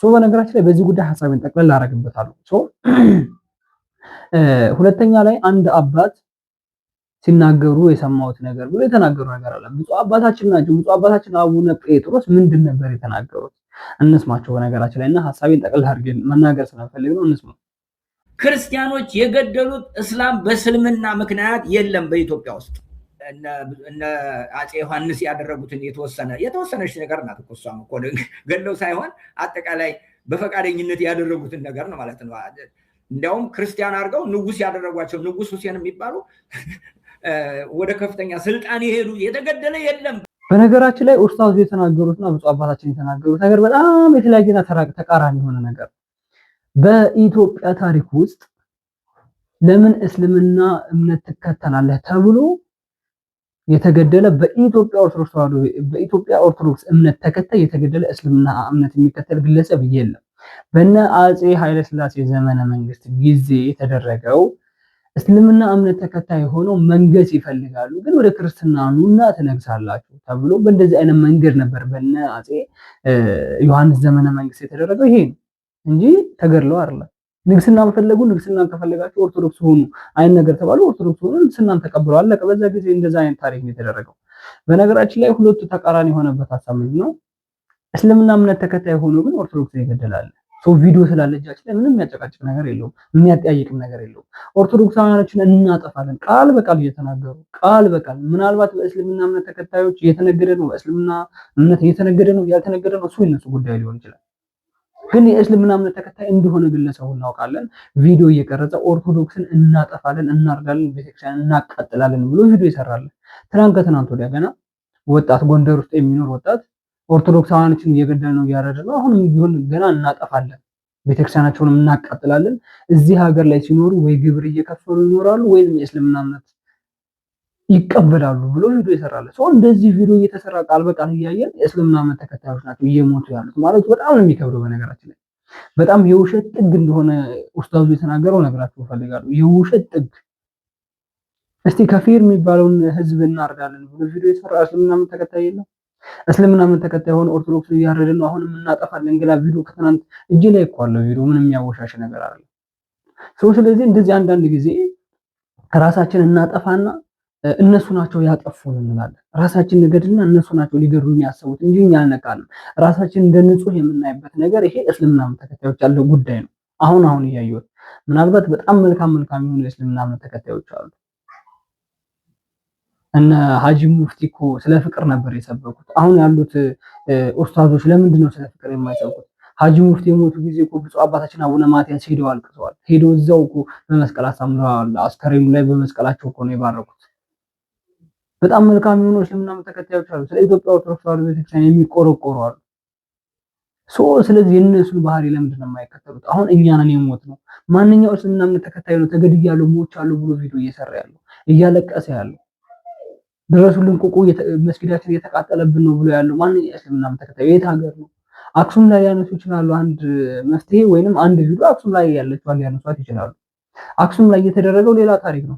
በነገራችን ላይ በዚህ ጉዳይ ሐሳቤን ጠቅለል አደርግበታለሁ። ሁለተኛ ላይ አንድ አባት ሲናገሩ የሰማሁት ነገር ብሎ የተናገሩ ነገር አለ። ብፁዕ አባታችን ናቸው። ብፁዕ አባታችን አቡነ ጴጥሮስ ምንድን ነበር የተናገሩት? እንስማቸው። በነገራችን ላይ እና ሐሳቤን ጠቅልል አድርገን መናገር ስለፈልግ ነው። እንስማው። ክርስቲያኖች የገደሉት እስላም በእስልምና ምክንያት የለም በኢትዮጵያ ውስጥ። እነ አፄ ዮሐንስ ያደረጉትን የተወሰነች ነገር ናት እኮ እሷም እኮ ገለው ሳይሆን አጠቃላይ በፈቃደኝነት ያደረጉትን ነገር ነው ማለት ነው። እንዲያውም ክርስቲያን አድርገው ንጉስ ያደረጓቸው ንጉስ ሁሴን የሚባሉ ወደ ከፍተኛ ስልጣን ይሄዱ የተገደለ የለም። በነገራችን ላይ ኡስታዝ የተናገሩትና ብፁዕ አባታችን የተናገሩት ነገር በጣም የተለያየና ተቃራኒ የሆነ ነገር በኢትዮጵያ ታሪክ ውስጥ ለምን እስልምና እምነት ትከተላለህ ተብሎ የተገደለ በኢትዮጵያ ኦርቶዶክስ እምነት ተከታይ የተገደለ እስልምና እምነት የሚከተል ግለሰብ የለም። በነ አፄ ኃይለ ሥላሴ ዘመነ መንግስት ጊዜ የተደረገው እስልምና እምነት ተከታይ ሆነው መንገስ ይፈልጋሉ፣ ግን ወደ ክርስትና ኑና ትነግሳላችሁ ተብሎ በእንደዚህ አይነት መንገድ ነበር በነ አፄ ዮሐንስ ዘመነ መንግስት የተደረገው ይሄ እንጂ ተገድለው አይደለም። ንግስናን ፈለጉ፣ ንግስናን ከፈለጋችሁ ኦርቶዶክስ ሆኑ አይን ነገር ተባሉ፣ ኦርቶዶክስ ሆኑ፣ ንግስናን ተቀብለው አለቀ። በዛ ጊዜ እንደዛ አይነት ታሪክ ነው የተደረገው። በነገራችን ላይ ሁለቱ ተቃራኒ የሆነበት ሐሳብ ነው። እስልምና እምነት ተከታይ ሆኖ ግን ኦርቶዶክስ ይገደላል። ቪዲዮ ስላለ እጃችን ላይ ምንም የሚያጨቃጭቅ ነገር የለውም፣ የሚያጠያይቅም ነገር የለውም። ኦርቶዶክሳውያኖችን እናጠፋለን ቃል በቃል እየተናገሩ ቃል በቃል ምናልባት በእስልምና እምነት ተከታዮች እየተነገደ ነው፣ በእስልምና እምነት እየተነገደ ነው፣ ያልተነገደ ነው፣ እሱ የነሱ ጉዳይ ሊሆን ይችላል። ግን የእስልምና እምነት ተከታይ እንደሆነ ግለሰቡ እናውቃለን። ቪዲዮ እየቀረጸ ኦርቶዶክስን እናጠፋለን፣ እናርዳለን፣ ቤተክርስቲያን እናቃጥላለን ብሎ ቪዲዮ ይሰራል። ከትናንት ወዲያ ገና ወጣት ጎንደር ውስጥ የሚኖር ወጣት ኦርቶዶክሳውያኖችን እየገደለ ነው፣ እያረደ ነው፣ አሁንም ቢሆን ገና እናጠፋለን፣ ቤተክርስቲያናቸውንም እናቃጥላለን፣ እዚህ ሀገር ላይ ሲኖሩ ወይ ግብር እየከፈሉ ይኖራሉ ወይም የእስልምና እምነት ይቀበላሉ ብሎ ቪዲዮ ይሰራል። እንደዚህ ቪዲዮ እየተሰራ ቃል በቃል እያየን የእስልምና እምነት ተከታዮች ናቸው እየሞቱ ያሉት ማለት በጣም ነው የሚከብደው። በነገራችን ላይ በጣም የውሸት ጥግ እንደሆነ ኡስታዙ የተናገረው ነግራችሁ እፈልጋለሁ። የውሸት ጥግ። እስቲ ከፊር የሚባለውን ህዝብ እናርዳለን ብሎ ቪዲዮ የሰራ እስልምና እምነት ተከታይ የለም። እስልምና እምነት ተከታይ ሆነ ኦርቶዶክስ እያረድን ነው፣ አሁንም እናጠፋለን ገና ቪዲዮ ከትናንት እጅ ላይ እኮ አለ ቪዲዮ፣ ምንም የሚያወሻሽ ነገር አይደለም። ስለዚህ እንደዚህ አንዳንድ ጊዜ ራሳችን እናጠፋና እነሱ ናቸው ያጠፉን እንላለን። ራሳችን ንገድልና እነሱ ናቸው ሊገድሉን ያሰቡት እንጂ እኛ አልነቃንም። ራሳችን እንደ ንጹህ የምናይበት ነገር ይሄ እስልምና እምነት ተከታዮች ያለው ጉዳይ ነው። አሁን እያየሁት ምናልባት በጣም መልካም የሆኑ የእስልምና እምነት ተከታዮች አሉ። እነ ሀጂ ሙፍቲ እኮ ስለ ፍቅር ነበር የሰበኩት። አሁን ያሉት ኡስታዞች ለምንድን ነው ስለ ፍቅር የማይሰብኩት? ሀጂ ሙፍቲ የሞቱ ጊዜ እኮ ብፁዕ አባታችን አቡነ ማትያስ ሄደው አልቅሰዋል። ሄደው እዛው እኮ በመስቀል አሳምረዋል። አስከሬኑ ላይ በመስቀላቸው እኮ ነው የባረኩት። በጣም መልካም የሆኑ እስልምና እምነት ተከታዮች አሉ። ስለ ኢትዮጵያ ኦርቶዶክስ ተዋሕዶ ቤተክርስቲያን የሚቆረቆሩ አሉ። ስለዚህ የእነሱን ባህሪ ለምንድን ነው የማይከተሉት? አሁን እኛ ነን የሞት ነው። ማንኛው እስልምና እምነት ተከታይ ነው ተገድያለሁ ሞቻለሁ ብሎ ቪዲዮ እየሰራ ያለው እያለቀሰ ያለው ድረሱልን ቁቁ መስጊዳችን እየተቃጠለብን ነው ብሎ ያለው ማንኛው እስልምና እምነት ተከታይ የት ሀገር ነው? አክሱም ላይ ያነሱ ይችላሉ። አንድ መፍትሄ ወይንም አንድ ቪዲዮ አክሱም ላይ ያለችው ያነሷት ይችላሉ። አክሱም ላይ የተደረገው ሌላ ታሪክ ነው።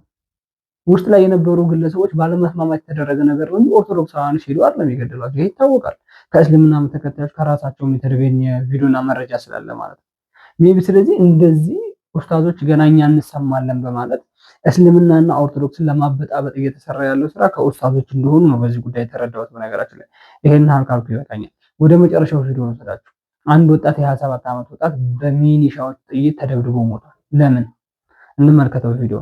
ውስጥ ላይ የነበሩ ግለሰቦች ባለመስማማት የተደረገ ነገር ነው። ኦርቶዶክሳውያን ሄዱ አይደለም የገደሏቸው። ይሄ ይታወቃል። ከእስልምና ተከታዮች ከራሳቸው የተገኘ ቪዲዮና መረጃ ስላለ ማለት ነው። ሜቢ ስለዚህ እንደዚህ ኡስታዞች ገናኛ እንሰማለን በማለት እስልምናና ኦርቶዶክስን ለማበጣበጥ እየተሰራ ያለው ስራ ከኡስታዞች እንደሆኑ ነው በዚህ ጉዳይ የተረዳሁት። በነገራችን ላይ ይሄን ካልኩ ይበቃኛል። ወደ መጨረሻው ቪዲዮ ወሰዳችሁ። አንድ ወጣት የ27 ዓመት ወጣት በሚኒሻዎች ጥይት ተደብድቦ ሞቷል። ለምን? እንመልከተው ቪዲዮ።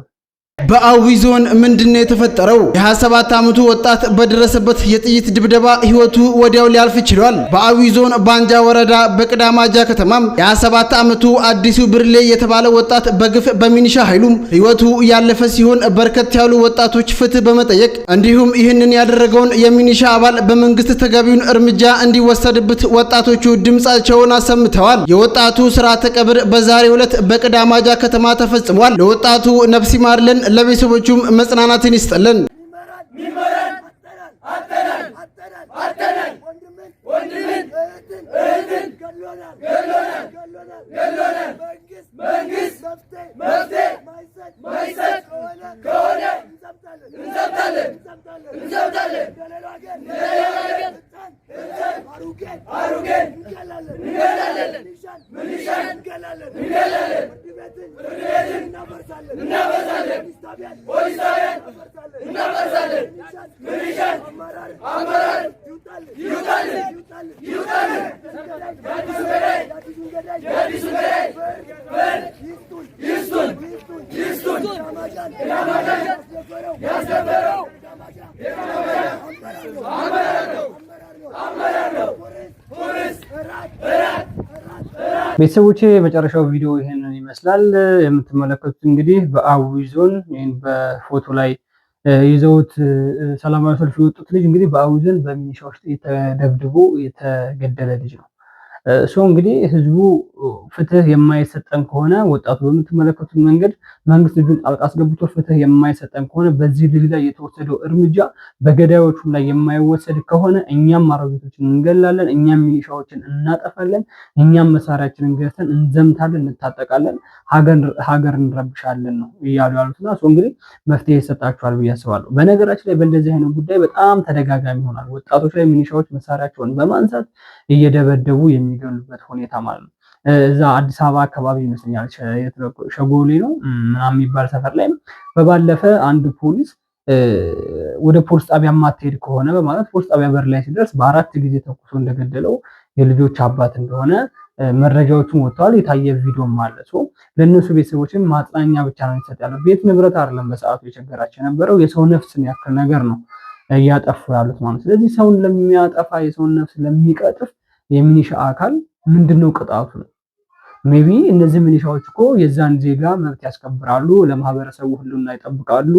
በአዊ ዞን ምንድነው የተፈጠረው? የ27 ዓመቱ ወጣት በደረሰበት የጥይት ድብደባ ህይወቱ ወዲያው ሊያልፍ ችሏል። በአዊ ዞን ባንጃ ወረዳ በቅዳማጃ ከተማም የ27 ዓመቱ አዲሱ ብርሌ የተባለ ወጣት በግፍ በሚኒሻ ኃይሉም ህይወቱ ያለፈ ሲሆን በርከት ያሉ ወጣቶች ፍትህ በመጠየቅ እንዲሁም ይህንን ያደረገውን የሚኒሻ አባል በመንግስት ተገቢውን እርምጃ እንዲወሰድበት ወጣቶቹ ድምጻቸውን አሰምተዋል። የወጣቱ ስርዓተ ቀብር በዛሬው ዕለት በቅዳማጃ ከተማ ተፈጽሟል። ለወጣቱ ነፍስ ይማርልን፣ ለቤተሰቦቹም መጽናናትን ይስጥልን። ቤተሰቦቼ የመጨረሻው ቪዲዮ ይሄንን ይመስላል። የምትመለከቱት እንግዲህ በአዊ ዞን ይሄን በፎቶ ላይ ይዘውት ሰላማዊ ሰልፍ የወጡት ልጅ እንግዲህ በአዊ ዞን በሚኒሻዎች ተደብድቦ የተገደለ ልጅ ነው። እንግዲህ ህዝቡ ፍትህ የማይሰጠን ከሆነ ወጣቱ በምትመለከቱት መንገድ መንግስት እጁን ጣልቃ አስገብቶ ፍትህ የማይሰጠን ከሆነ በዚህ ልጅ ላይ የተወሰደው እርምጃ በገዳዮቹም ላይ የማይወሰድ ከሆነ እኛም አሮጊቶችን እንገላለን፣ እኛም ሚሊሻዎችን እናጠፋለን፣ እኛም መሳሪያችንን ገዝተን እንዘምታለን፣ እንታጠቃለን፣ ሀገር እንረብሻለን ነው እያሉ ያሉትና እንግዲህ መፍትሄ ይሰጣቸዋል ብዬ አስባለሁ። በነገራችን ላይ በእንደዚህ አይነት ጉዳይ በጣም ተደጋጋሚ ይሆናል። ወጣቶች ላይ ሚሊሻዎች መሳሪያቸውን በማንሳት እየደበደቡ የሚገሉበት ሁኔታ ማለት ነው። እዛ አዲስ አበባ አካባቢ ይመስለኛል ሸጎሌ ነው ምናምን የሚባል ሰፈር ላይ በባለፈ አንድ ፖሊስ ወደ ፖሊስ ጣቢያ ማትሄድ ከሆነ በማለት ፖሊስ ጣቢያ በር ላይ ሲደርስ በ4 ጊዜ ተኩሶ እንደገደለው የልጆች አባት እንደሆነ መረጃዎችን ወጥተዋል። የታየ ቪዲዮም አለ። ለእነሱ ቤተሰቦችም ማጽናኛ ብቻ ነው የሚሰጥ ያለው። ቤት ንብረት አይደለም በሰዓቱ የቸገራቸው የነበረው የሰው ነፍስን ያክል ነገር ነው እያጠፉ ያሉት ማለት። ስለዚህ ሰውን ለሚያጠፋ የሰውን ነፍስ ለሚቀጥፍ የሚኒሻ አካል ምንድነው ቅጣቱ ነው? ሜቢ እነዚህ ሚኒሻዎች እኮ የዛን ዜጋ መብት ያስከብራሉ፣ ለማህበረሰቡ ህልውና ይጠብቃሉ፣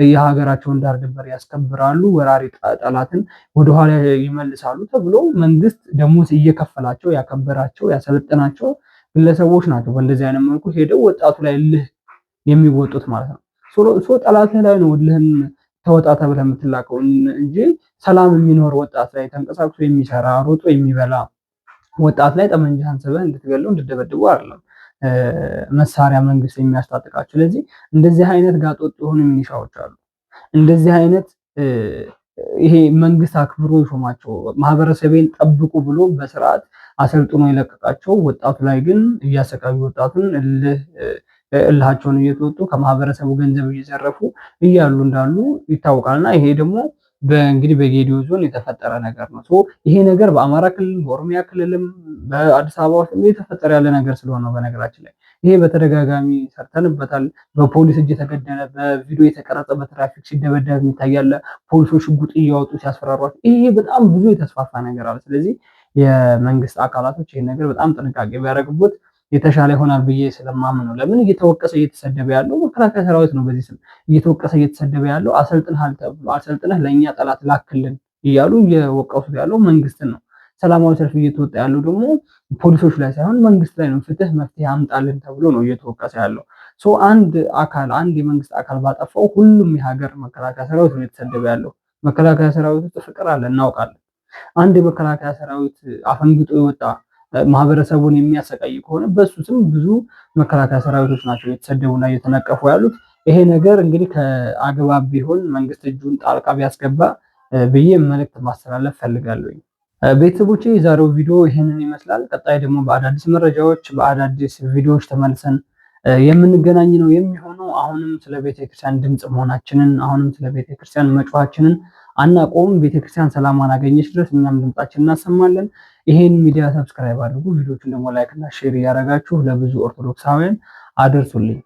የሀገራቸውን ዳር ድንበር ያስከብራሉ፣ ወራሪ ጠላትን ወደኋላ ይመልሳሉ ተብሎ መንግስት ደሞዝ እየከፈላቸው ያከበራቸው ያሰለጠናቸው ግለሰቦች ናቸው። በእንደዚህ አይነት መልኩ ሄደው ወጣቱ ላይ እልህ የሚወጡት ማለት ነው። ጠላትህ ላይ ነው እልህን ተወጣ ተብለህ የምትላቀው እንጂ ሰላም የሚኖር ወጣት ላይ ተንቀሳቅሶ የሚሰራ ሮጦ የሚበላ ወጣት ላይ ጠመንጃህን ስበህ እንድትገለው እንድትደበድቡ አይደለም መሳሪያ መንግስት የሚያስታጥቃቸው። ስለዚህ እንደዚህ አይነት ጋጦጥ የሆኑ ሚኒሻዎች አሉ። እንደዚህ አይነት ይሄ መንግስት አክብሮ ይሾማቸው ማህበረሰቤን ጠብቁ ብሎ በስርዓት አሰልጥኖ የለቀቃቸው ወጣቱ ላይ ግን እያሰቃዩ ወጣቱን እልሃቸውን እየተወጡ ከማህበረሰቡ ገንዘብ እየዘረፉ እያሉ እንዳሉ ይታወቃልና ይሄ ደግሞ እንግዲህ በጌዲዮ ዞን የተፈጠረ ነገር ነው። ይሄ ነገር በአማራ ክልል በኦሮሚያ ክልልም በአዲስ አበባ ውስጥ የተፈጠረ ያለ ነገር ስለሆነ በነገራችን ላይ ይሄ በተደጋጋሚ ሰርተንበታል። በፖሊስ እጅ የተገደለ በቪዲዮ የተቀረጸ በትራፊክ ሲደበደብ የሚታያለ ፖሊሶች ሽጉጥ እያወጡ ሲያስፈራሯቸው ይሄ በጣም ብዙ የተስፋፋ ነገር አለ። ስለዚህ የመንግስት አካላቶች ይሄን ነገር በጣም ጥንቃቄ ቢያደርጉበት የተሻለ ይሆናል ብዬ ስለማምን ነው። ለምን እየተወቀሰ እየተሰደበ ያለው መከላከያ ሰራዊት ነው። በዚህ ስም እየተወቀሰ እየተሰደበ ያለው አሰልጥነሃል ተብሎ አሰልጥነህ ለእኛ ጠላት ላክልን እያሉ እየወቀሱት ያለው መንግስትን ነው። ሰላማዊ ሰልፍ እየተወጣ ያለው ደግሞ ፖሊሶች ላይ ሳይሆን መንግስት ላይ ነው። ፍትህ መፍትሄ አምጣልን ተብሎ ነው እየተወቀሰ ያለው። አንድ የመንግስት አካል ባጠፋው ሁሉም የሀገር መከላከያ ሰራዊት ነው የተሰደበ ያለው። መከላከያ ሰራዊት ውስጥ ፍቅር አለ እናውቃለን። አንድ የመከላከያ ሰራዊት አፈንግጦ የወጣ ማህበረሰቡን የሚያሰቃይ ከሆነ በሱ ስም ብዙ መከላከያ ሰራዊቶች ናቸው የተሰደቡና እየተነቀፉ ያሉት። ይሄ ነገር እንግዲህ ከአግባብ ቢሆን መንግስት እጁን ጣልቃ ቢያስገባ ብዬ መልእክት ማስተላለፍ ፈልጋለሁ። ቤተሰቦቼ የዛሬው ቪዲዮ ይህንን ይመስላል። ቀጣይ ደግሞ በአዳዲስ መረጃዎች በአዳዲስ ቪዲዮዎች ተመልሰን የምንገናኝ ነው የሚሆነው። አሁንም ስለ ቤተክርስቲያን ድምፅ መሆናችንን አሁንም ስለ ቤተክርስቲያን መጮሃችንን አናቆም። ቤተክርስቲያን ሰላማን አገኘች ድረስ እኛም ድምጻችን እናሰማለን። ይሄን ሚዲያ ሰብስክራይብ አድርጉ። ቪዲዮቹን ደግሞ ላይክ እና ሼር እያደረጋችሁ ለብዙ ኦርቶዶክሳውያን አድርሱልኝ።